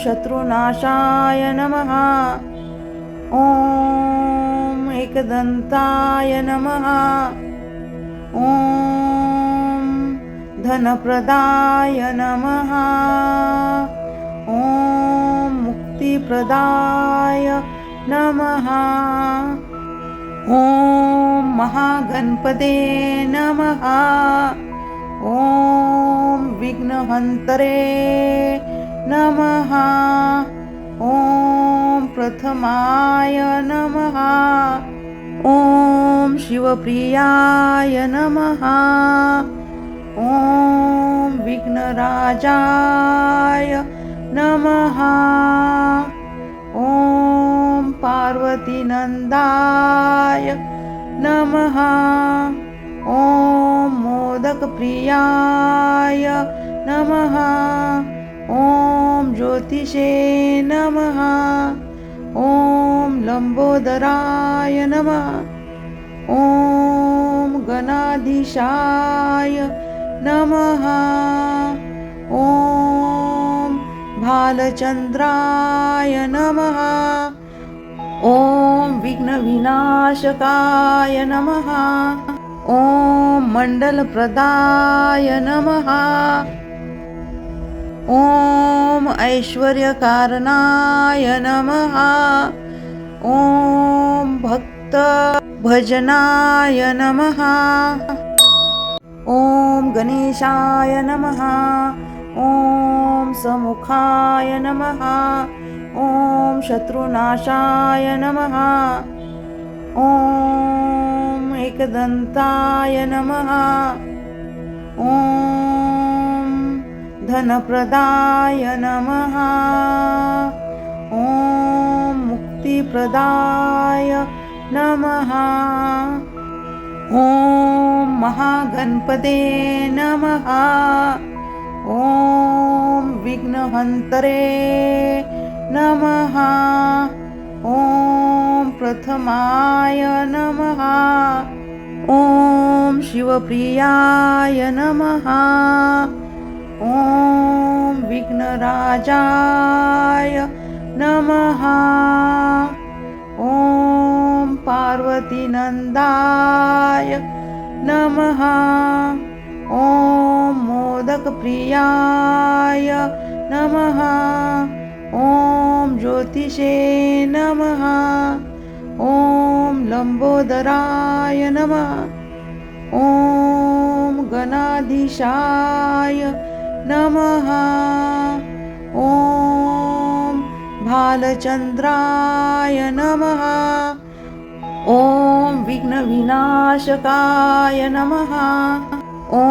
शत्रुनाशाय नमः। ॐ एकदन्ताय नमः। ॐ धनप्रदाय नमः। ॐ मुक्तिप्रदाय नमः। ॐ महागणपते नमः। ॐ विघ्नहन्तरे नमः। ॐ प्रथमाय नमः। ॐ शिवप्रियाय नमः। ॐ विघ्नराजाय नमः। ॐ पार्वतीनन्दाय नमः। ॐ मोदकप्रियाय नमः। ॐ ज्योतिषे नमः। ॐ लम्बोदराय नमः। ॐ गणाधीशाय नमः। ॐ भालचन्द्राय नमः। ॐ विघ्नविनाशकाय नमः। ॐ मण्डलप्रदाय नमः। ॐ ऐश्वर्यकारणाय नमः। ॐ भक्तभजनाय नमः। ॐ गणेशाय नमः। ॐ समुखाय नमः। ॐ शत्रुनाशाय नमः। ॐ एकदन्ताय नमः। ॐ धनप्रदाय नमः। ॐ मुक्तिप्रदाय नमः। ॐ महागणपते नमः। ॐ विघ्नहन्तरे नमः। ॐ प्रथमाय नमः। ॐ शिवप्रियाय नमः। ॐ विघ्नराजाय नमः। ॐ पार्वतीनन्दाय नमः। ॐ मोदकप्रियाय नमः। ॐ ज्योतिषे नमः। ॐ लम्बोदराय नमः। ॐ गणाधीशाय नमः। ॐ भालचन्द्राय नमः। ॐ विघ्नविनाशकाय नमः। ॐ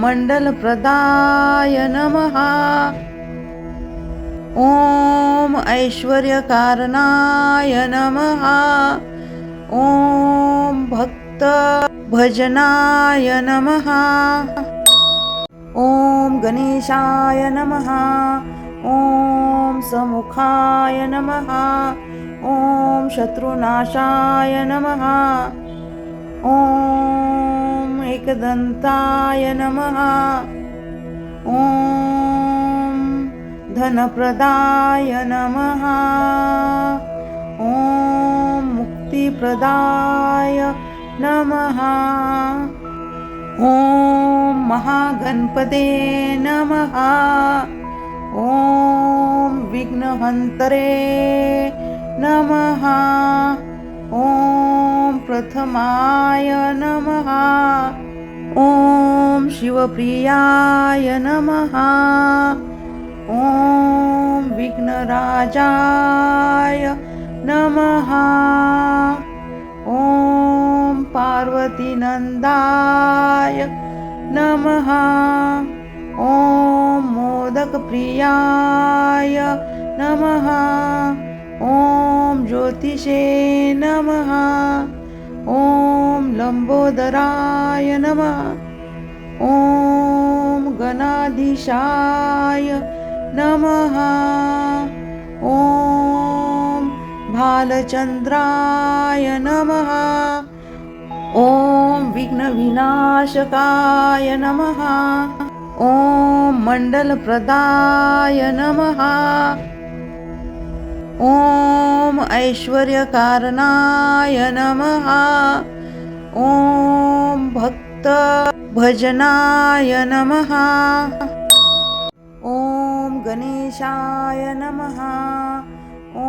मण्डलप्रदाय नमः। ॐ ऐश्वर्यकारणाय नमः। ॐ भक्तभजनाय नमः। ॐ गणेशाय नमः। ॐ समुखाय नमः। ॐ शत्रुनाशाय नमः। ॐ एकदन्ताय नमः। ॐ धनप्रदाय नमः। ॐ मुक्तिप्रदाय नमः। ॐ महागणपते नमः। ॐ विघ्नहन्तरे नमः। ॐ प्रथमाय नमः। ॐ शिवप्रियाय नमः। ॐ विघ्नराजाय नमः। ॐ पार्वतीनन्दाय नमः। ॐ मोदकप्रियाय नमः। ॐ ज्योतिषे नमः। ॐ लंबोदराय नमः। ॐ गणाधीशाय नमः। ॐ भालचंद्राय नमः। ॐ विघ्नविनाशकाय नमः। ॐ मण्डलप्रदाय नमः। ॐ ऐश्वर्यकारणाय नमः। ॐ भक्तभजनाय नमः। ॐ गणेशाय नमः। ॐ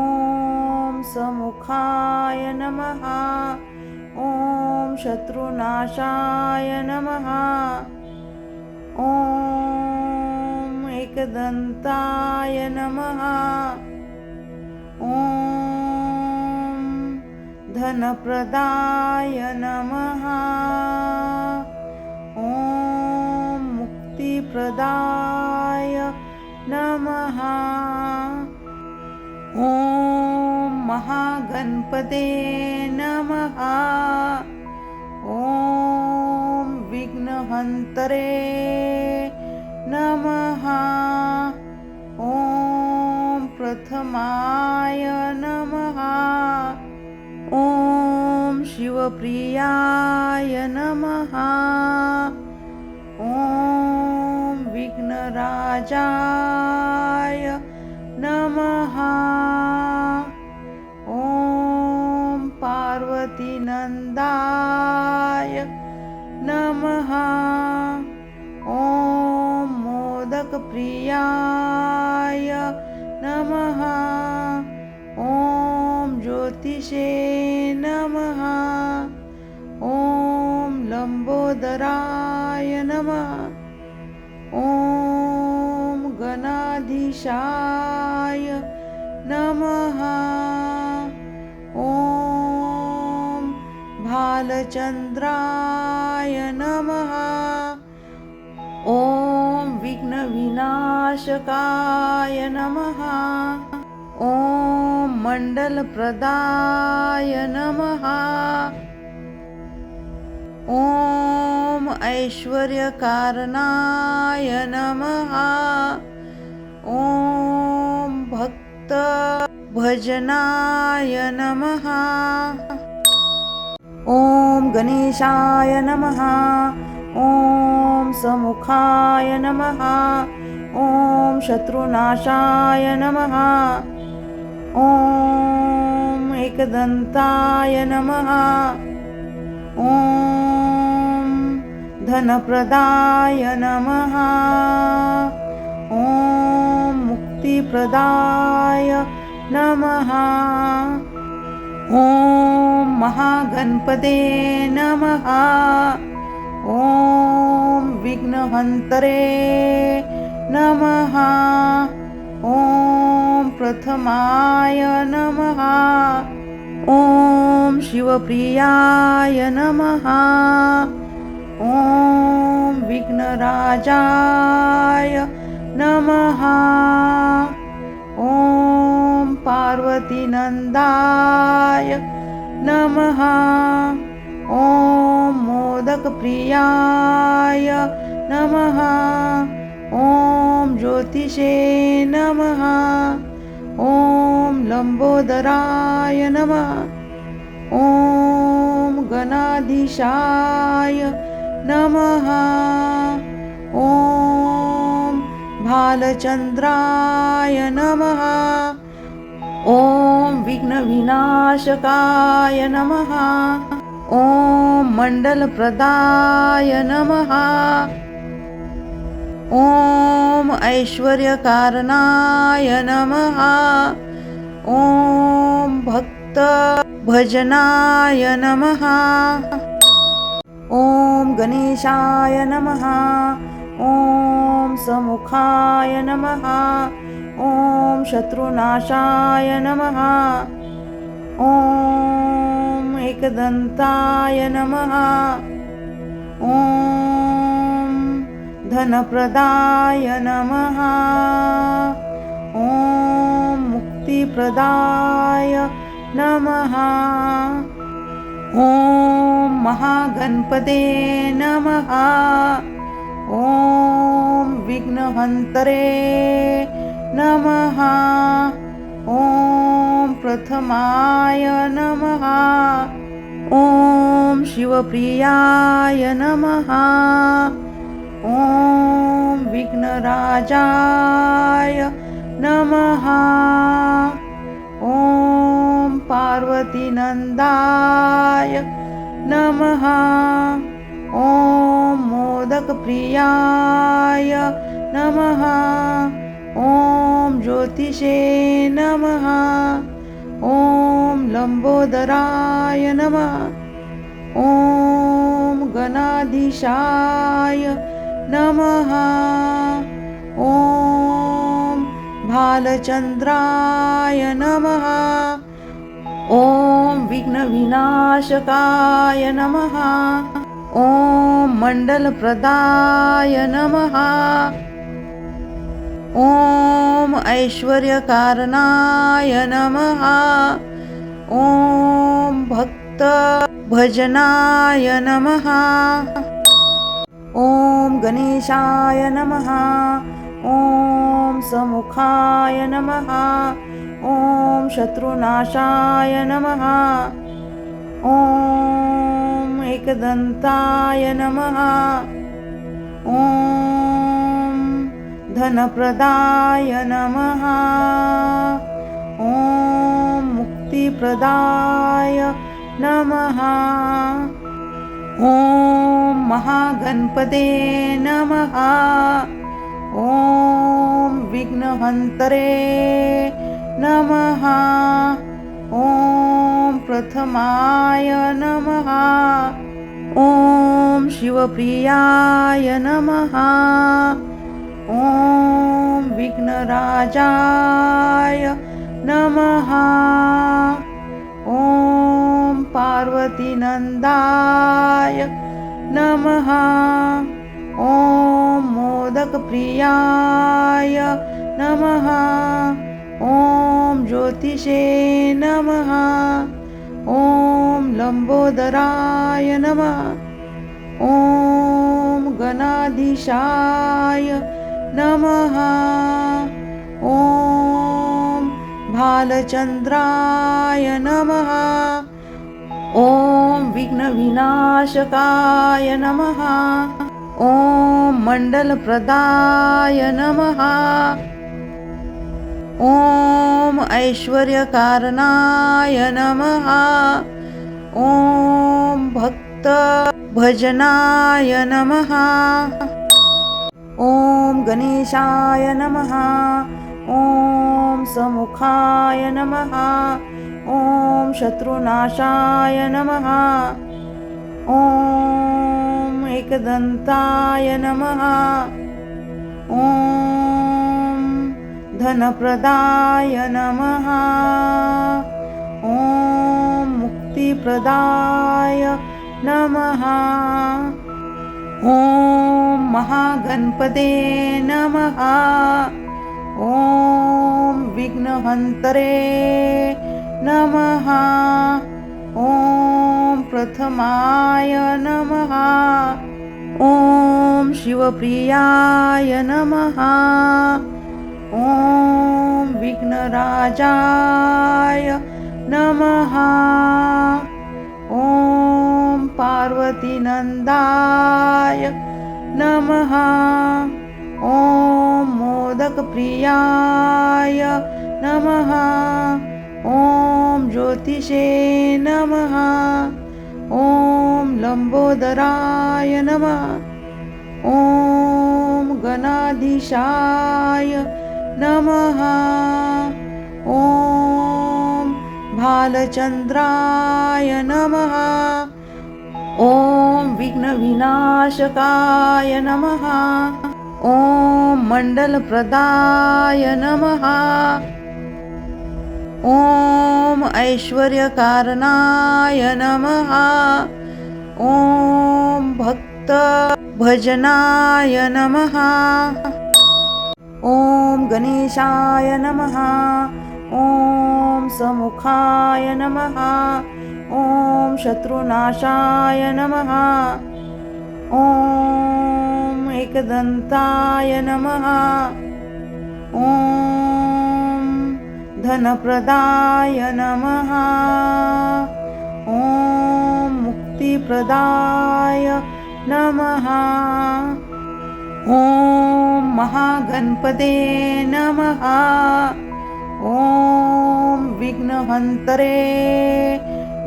समुखाय नमः। ॐ शत्रुनाशाय नमः। ॐ एकदन्ताय नमः। ॐ धनप्रदाय नमः। ॐ मुक्तिप्रदाय नमः। ॐ महागणपते नमः। ॐ विघ्नहन्तरे नमः। ॐ प्रथमाय नमः। ॐ शिवप्रियाय नमः। ॐ विघ्नराजाय नमः। ॐ पार्वतीनन्दाय नमः। ॐ मोदकप्रियाय नमः। ॐ ज्योतिषे नमः। ॐ लंबोदराय नमः। ॐ गणाधीशाय नमः। ॐ भालचंद्राय नमः। ॐ विघ्नविनाशकाय नमः। ॐ मण्डलप्रदाय नमः। ॐ ऐश्वर्यकारणाय नमः। ॐ भक्तभजनाय नमः। ॐ गणेशाय नमः। ॐ समुखाय नमः। ॐ शत्रुनाशाय नमः। ॐ एकदन्ताय नमः। ॐ धनप्रदाय नमः। ॐ मुक्तिप्रदाय नमः। ॐ महागणपते नमः। ॐ विघ्नहन्तरे नमः। ॐ प्रथमाय नमः। ॐ शिवप्रियाय नमः। ॐ विघ्नराजाय नमः। ॐ पार्वतीनन्दाय नमः। ॐ मोदकप्रियाय नमः। ॐ ज्योतिषे नमः। ॐ लंबोदराय नमः। ॐ गणाधीशाय नमः। ॐ भालचंद्राय नमः। ॐ विघ्नविनाशकाय नमः। ॐ मण्डलप्रदाय नमः। ॐ ऐश्वर्यकारणाय नमः। ॐ भक्तभजनाय नमः। ॐ गणेशाय नमः। ॐ समुखाय नमः। ॐ शत्रुनाशाय नमः। ॐ एकदन्ताय नमः। ॐ धनप्रदाय नमः। ॐ मुक्तिप्रदाय नमः। ॐ महागणपते नमः। ॐ विघ्नहन्तरे नमः। ॐ प्रथमाय नमः। ॐ शिवप्रियाय नमः। ॐ विघ्नराजाय नमः। ॐ पार्वतीनन्दाय नमः। ॐ मोदकप्रियाय नमः। ॐ ज्योतिषे नमः। ॐ लम्बोदराय नमः। ॐ गणाधीशाय नमः। ॐ भालचन्द्राय नमः। ॐ विघ्नविनाशकाय नमः। ॐ मण्डलप्रदाय नमः। ॐ ऐश्वर्यकारणाय नमः। ॐ भक्तभजनाय नमः। ॐ गणेशाय नमः। ॐ समुखाय नमः। ॐ शत्रुनाशाय नमः। ॐ एकदन्ताय नमः। ॐ धनप्रदाय नमः। ॐ मुक्तिप्रदाय नमः। ॐ महागणपते नमः। ॐ विघ्नहन्तरे नमः। ॐ प्रथमाय नमः। ॐ शिवप्रियाय नमः। ॐ विघ्नराजाय नमः। ॐ पार्वतीनन्दाय नमः। ॐ मोदकप्रियाय नमः। ॐ ज्योतिषे नमः। ॐ लम्बोदराय नमः। ॐ गणाधीशाय नमः। ॐ भालचन्द्राय नमः। ॐ विघ्नविनाशकाय नमः। ॐ मण्डलप्रदाय नमः। ॐ ऐश्वर्यकारणाय नमः। ॐ भक्तभजनाय नमः। ॐ गणेशाय नमः। ॐ समुखाय नमः। ॐ शत्रुनाशाय नमः। ॐ एकदन्ताय नमः। ॐ धनप्रदाय नमः। ॐ मुक्तिप्रदाय नमः। ॐ महागणपते नमः। ॐ विघ्नहन्तरे नमः। ॐ प्रथमाय नमः। ॐ शिवप्रियाय नमः। ॐ विघ्नराजाय नमः। ॐ पार्वतीनन्दाय नमः। ॐ मोदकप्रियाय नमः। ॐ ज्योतिषे नमः। ॐ लम्बोदराय नमः। ॐ गणाधीशाय नमः। ॐ भालचन्द्राय नमः। ॐ विघ्नविनाशकाय नमः। ॐ मण्डलप्रदाय नमः। ॐ ऐश्वर्यकारणाय नमः। ॐ भक्तभजनाय नमः। ॐ गणेशाय नमः। ॐ समुखाय नमः। ॐ ॐ शत्रुनाशाय नमः। ॐ एकदन्ताय नमः। ॐ धनप्रदाय नमः। ॐ मुक्तिप्रदाय नमः। ॐ महागणपते नमः। ॐ विघ्नहन्तरे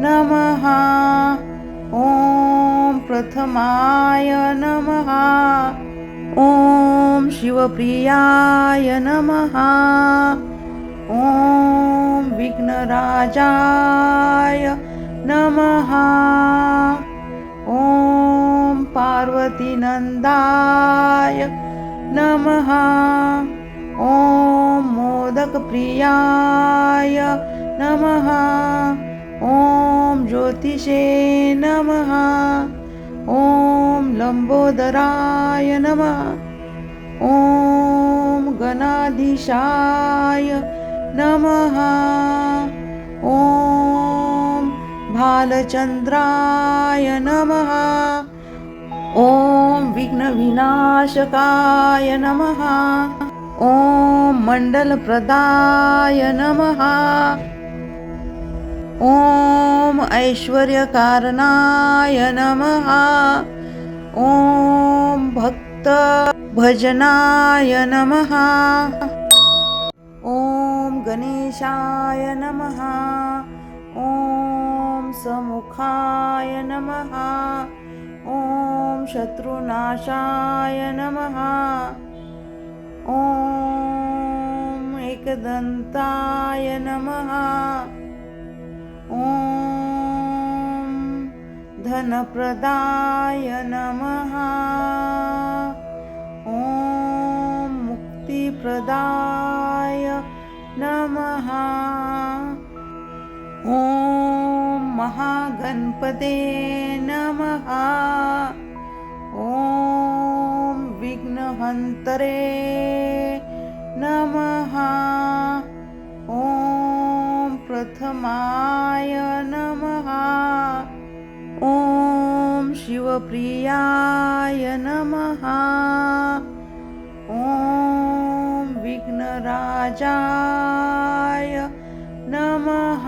नमः। ॐ प्रथमाय नमः। ॐ शिवप्रियाय नमः। ॐ विघ्नराजाय नमः। ॐ पार्वतीनन्दाय नमः। ॐ मोदकप्रियाय नमः। ॐ ज्योतिषे नमः। ॐ लम्बोदराय नमः। ॐ गणाधीशाय नमः। ॐ भालचन्द्राय नमः। ॐ विघ्नविनाशकाय नमः। ॐ मण्डलप्रदाय नमः। ॐ ऐश्वर्यकारणाय नमः। ॐ भक्तभजनाय नमः। ॐ गणेशाय नमः। ॐ समुखाय नमः। ॐ शत्रुनाशाय नमः। ॐ एकदन्ताय नमः। ॐ धनप्रदाय नमः। ॐ मुक्तिप्रदाय नमः। ॐ महागणपते नमः। ॐ विघ्नहन्तरे नमः। ॐ प्रथमाय नमः। ॐ शिवप्रियाय नमः। ॐ विघ्नराजाय नमः।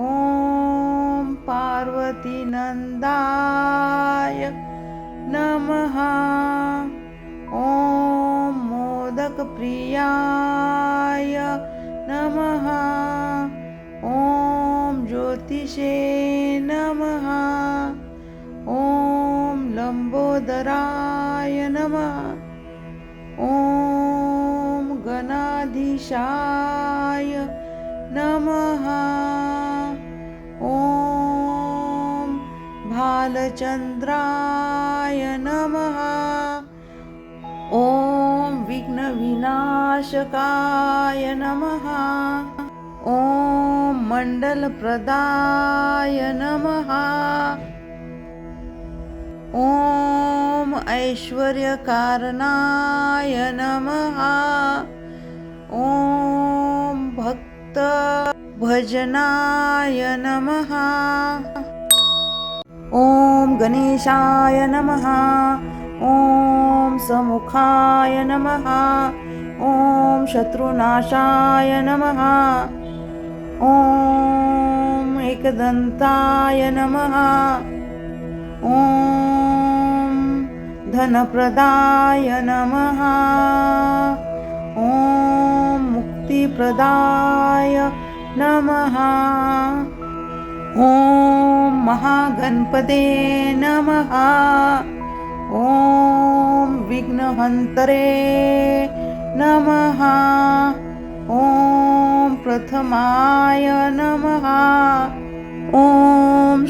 ॐ पार्वतीनन्दाय नमः। ॐ मोदकप्रियाय नमः। ॐ ज्योतिषे नमः। ॐ लम्बोदराय नमः। ॐ गणाधीशाय नमः। ॐ भालचन्द्राय नमः। ॐ विघ्नविनाशकाय नमः। ॐ मण्डलप्रदाय नमः। ॐ ऐश्वर्यकारणाय नमः। ॐ भक्तभजनाय नमः। ॐ गणेशाय नमः। ॐ समुखाय नमः। ॐ शत्रुनाशाय नमः। ॐ एकदन्ताय नमः। ॐ धनप्रदाय नमः। ॐ मुक्तिप्रदाय नमः। ॐ महागणपते नमः। ॐ विघ्नहन्तरे नमः। ॐ प्रथमाय नमः। ॐ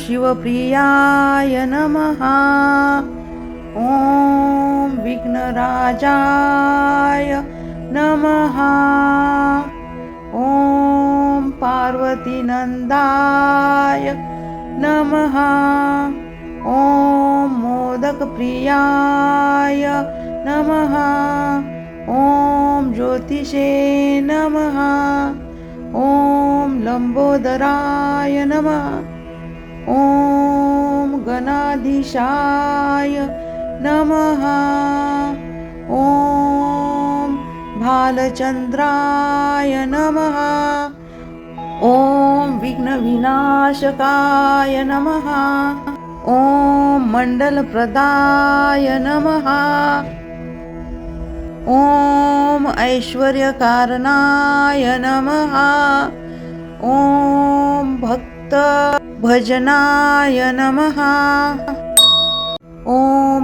शिवप्रियाय नमः। ॐ विघ्नराजाय नमः। ॐ पार्वतीनन्दाय नमः। ॐ मोदकप्रियाय नमः। ॐ ज्योतिषे नमः। ॐ लम्बोदराय नमः। ॐ गणाधीशाय नमः। ॐ भालचन्द्राय नमः। ॐ विघ्नविनाशकाय नमः। ॐ मण्डलप्रदाय नमः। ॐ ऐश्वर्यकारणाय नमः। ॐ भक्तभजनाय नमः। ॐ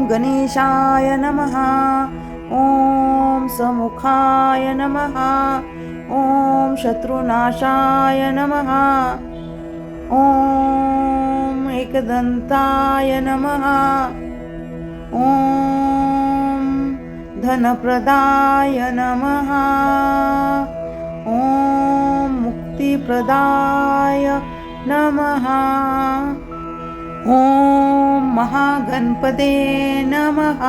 गणेशाय नमः। ॐ समुखाय नमः। ॐ शत्रुनाशाय नमः। ॐ एकदन्ताय नमः। ॐ धनप्रदाय नमः। ॐ मुक्तिप्रदाय नमः। ॐ महागणपते नमः।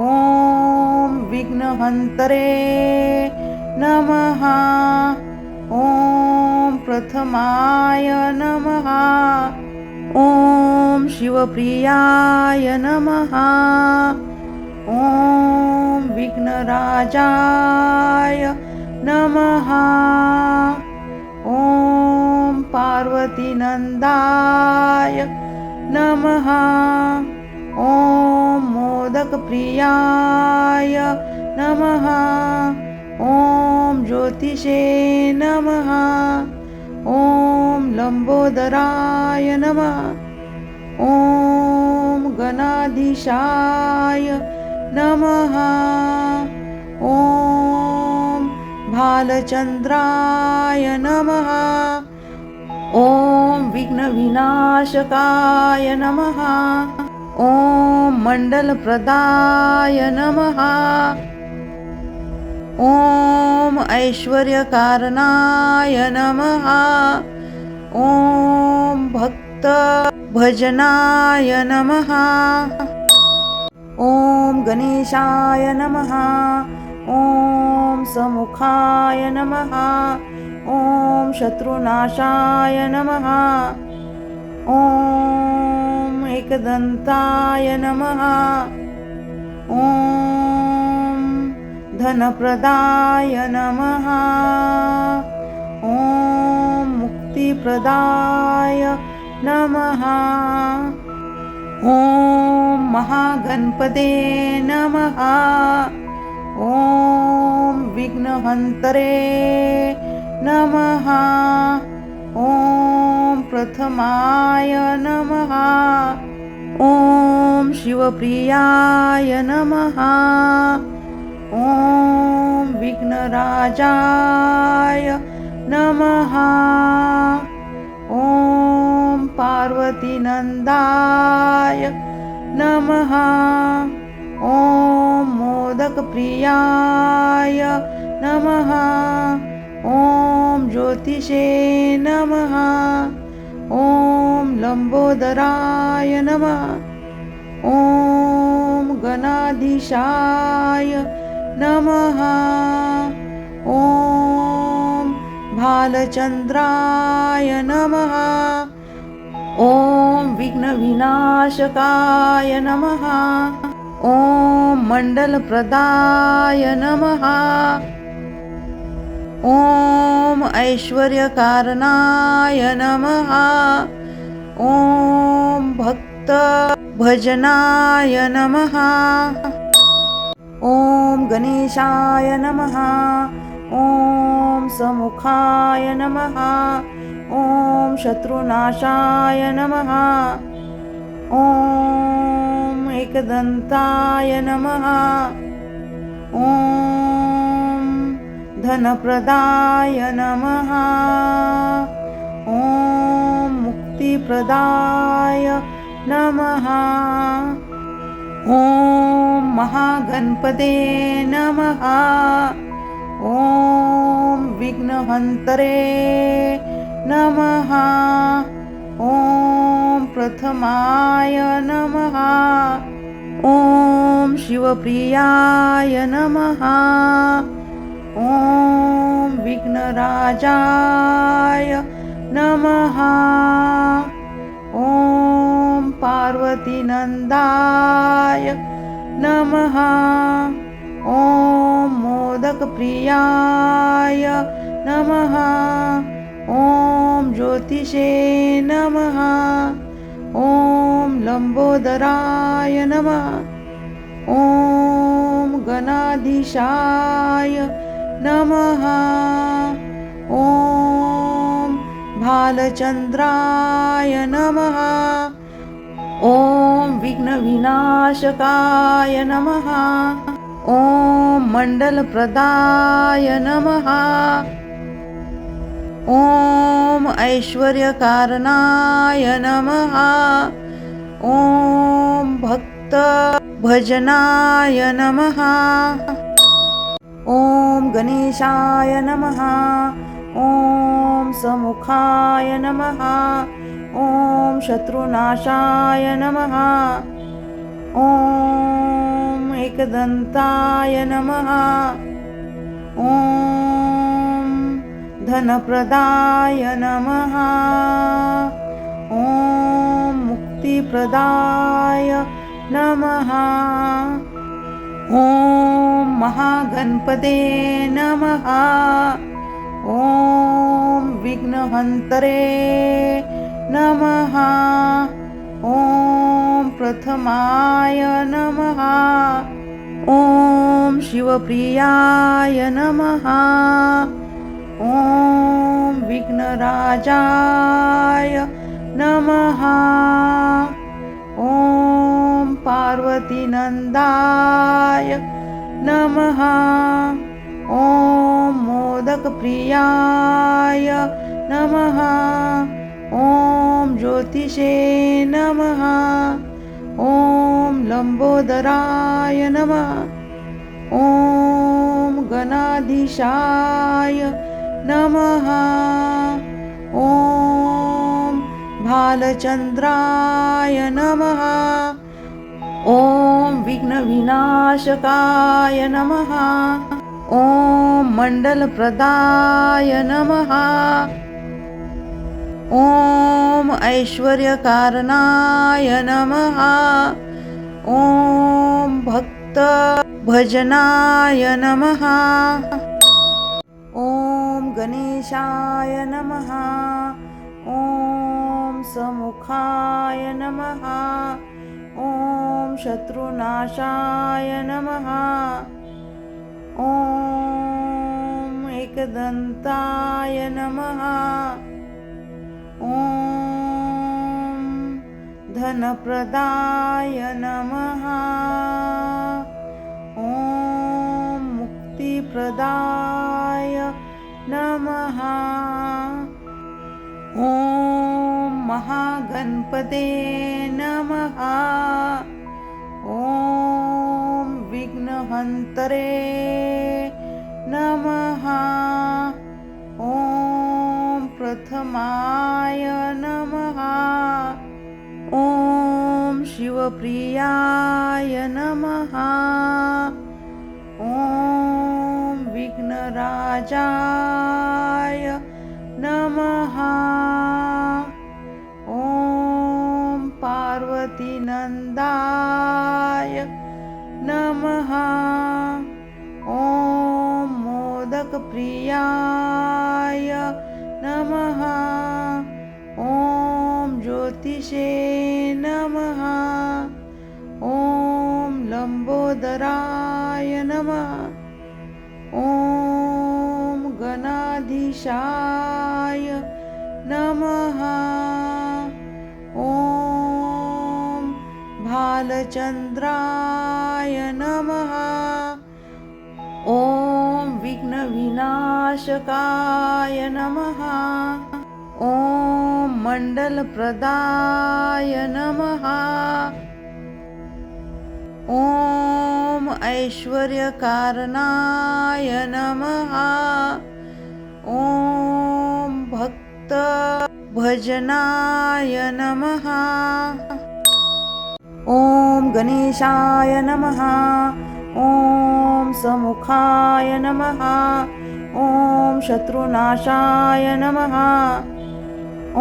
ॐ विघ्नहन्तरे नमः। ॐ प्रथमाय नमः। ॐ शिवप्रियाय नमः। ॐ विघ्नराजाय नमः। ॐ पार्वतीनन्दाय नमः। ॐ मोदकप्रियाय नमः। ॐ ज्योतिषे नमः। ॐ लम्बोदराय नमः। ॐ गणाधीशाय नमः। ॐ भालचन्द्राय नमः। ॐ विघ्नविनाशकाय नमः। ॐ मण्डलप्रदाय नमः। ॐ ऐश्वर्यकारणाय नमः। ॐ भक्तभजनाय नमः। ॐ गणेशाय नमः। ॐ समुखाय नमः। ॐ शत्रुनाशाय नमः। ॐ एकदन्ताय नमः। ॐ धनप्रदाय नमः। ॐ मुक्तिप्रदाय नमः। ॐ महागणपते नमः। ॐ विघ्नहन्तरे नमः। ॐ प्रथमाय नमः। ॐ शिवप्रियाय नमः। ॐ विघ्नराजाय नमः। ॐ पार्वतीनन्दाय नमः। ॐ मोदकप्रियाय नमः। ॐ ज्योतिषे नमः। ॐ लम्बोदराय नमः। ॐ गणाधीशाय नमः। ॐ भालचन्द्राय नमः। ॐ विघ्नविनाशकाय नमः। ॐ मण्डलप्रदाय नमः। ॐ ऐश्वर्यकारणाय नमः। ॐ भक्तभजनाय नमः। ॐ गणेशाय नमः। ॐ समुखाय नमः। ॐ शत्रुनाशाय नमः। ॐ एकदन्ताय नमः। ॐ धनप्रदाय नमः। ॐ मुक्तिप्रदाय नमः। ॐ महागणपते नमः। ॐ विघ्नहन्तरे नमः। ॐ प्रथमाय नमः। ॐ शिवप्रियाय नमः। ॐ विघ्नराजाय नमः। ॐ पार्वतीनन्दाय नमः। ॐ मोदकप्रियाय नमः। ॐ ज्योतिषे नमः। ॐ लम्बोदराय नमः। ॐ गणाधीशाय नमः। ॐ भालचन्द्राय नमः। ॐ विघ्नविनाशकाय नमः। ॐ मण्डलप्रदाय नमः। ॐ ऐश्वर्यकारणाय नमः। ॐ भक्तभजनाय नमः। ॐ गणेशाय नमः। ॐ समुखाय नमः। ॐ शत्रुनाशाय नमः। ॐ एकदन्ताय नमः। ॐ धनप्रदाय नमः। ॐ मुक्तिप्रदाय नमः। ॐ महागणपते नमः। ॐ विघ्नहन्तरे नमः। ॐ प्रथमाय नमः। ॐ शिवप्रियाय नमः। ॐ विघ्नराजाय नमः। ॐ पार्वतीनन्दाय नमः। ॐ मोदकप्रियाय नमः। ॐ ज्योतिषे नमः। ॐ लम्बोदराय नमः। ॐ गणाधीशाय नमः। ॐ भालचन्द्राय नमः। ॐ विघ्नविनाशकाय नमः। ॐ मण्डलप्रदाय नमः। ॐ ऐश्वर्यकारणाय नमः। ॐ भक्तभजनाय नमः। ॐ गणेशाय नमः। ॐ समुखाय नमः। ॐ शत्रुनाशाय नमः। ॐ एकदन्ताय नमः। ॐ धनप्रदाय नमः। ॐ मुक्तिप्रदाय नमः। ॐ महागणपते नमः। ॐ विघ्नहन्तरे नमः। ॐ प्रथमाय नमः। ॐ शिवप्रियाय नमः। ॐ विघ्नराजाय नमः। ॐ पार्वतीनन्दाय नमः। ॐ मोदकप्रियाय नमः। ॐ ज्योतिषे नमः। ॐ लम्बोदराय नमः। ॐ गणाधीशाय नमः। ॐ भालचन्द्राय नमः। ॐ विघ्नविनाशकाय नमः। ॐ मण्डलप्रदाय नमः। ॐ ऐश्वर्यकारणाय नमः। ॐ भक्तभजनाय नमः। ॐ गणेशाय नमः। ॐ समुखाय नमः। ॐ शत्रुनाशाय नमः।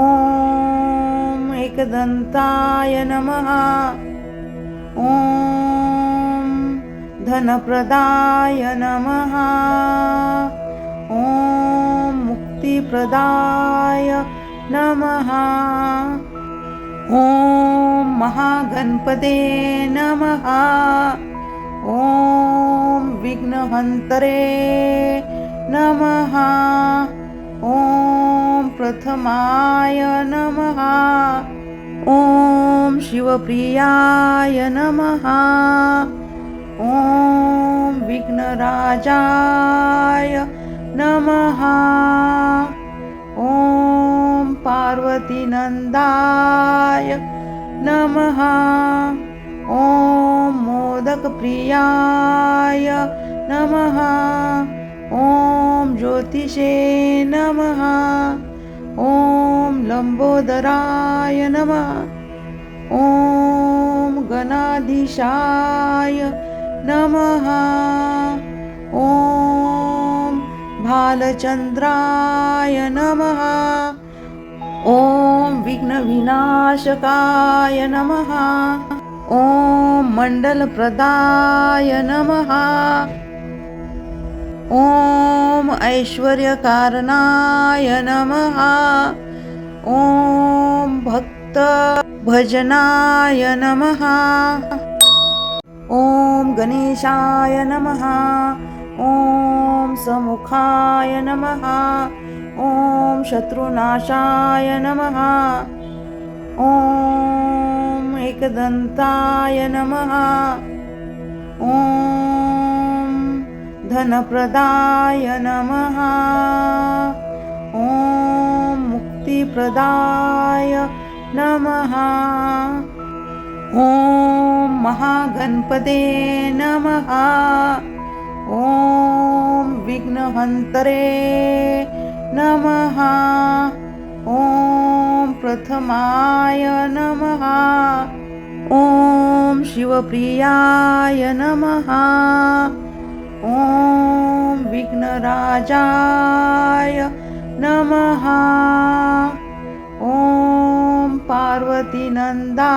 ॐ एकदन्ताय नमः। ॐ धनप्रदाय नमः। ॐ मुक्तिप्रदाय नमः। ॐ महागणपते नमः। ॐ विघ्नहन्तरे नमः। ॐ प्रथमाय नमः। ॐ शिवप्रियाय नमः। ॐ विघ्नराजाय नमः। ॐ पार्वतीनन्दाय नमः। ॐ मोदकप्रियाय नमः। ॐ ज्योतिषे नमः। ॐ लम्बोदराय नमः। ॐ गणाधीशाय नमः। ॐ भालचन्द्राय नमः। ॐ विघ्नविनाशकाय नमः। ॐ मण्डलप्रदाय नमः। ॐ ऐश्वर्यकारणाय नमः। ॐ भक्तभजनाय नमः। ॐ गणेशाय नमः। ॐ समुखाय नमः। ॐ शत्रुनाशाय नमः। ॐ एकदन्ताय नमः। ॐ धनप्रदाय नमः। ॐ मुक्तिप्रदाय नमः। ॐ महागणपते नमः। ॐ विघ्नहन्तरे नमः। ॐ प्रथमाय नमः। ॐ शिवप्रियाय नमः। ॐ विघ्नराजाय नमः। ॐ पार्वतीनन्दाय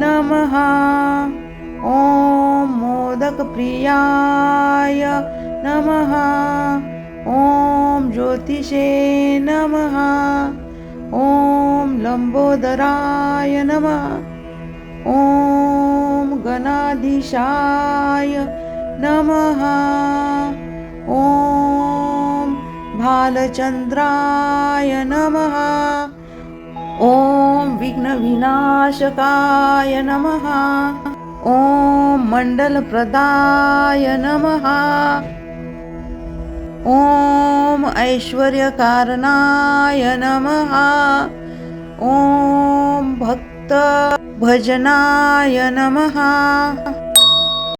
नमः। ॐ मोदकप्रियाय नमः। ॐ ज्योतिषे नमः। ॐ लम्बोदराय नमः। ॐ गणाधीशाय नमः। ॐ भालचन्द्राय नमः। ॐ विघ्नविनाशकाय नमः। ॐ मण्डलप्रदाय नमः। ॐ ऐश्वर्यकारणाय नमः। ॐ भक्तभजनाय नमः।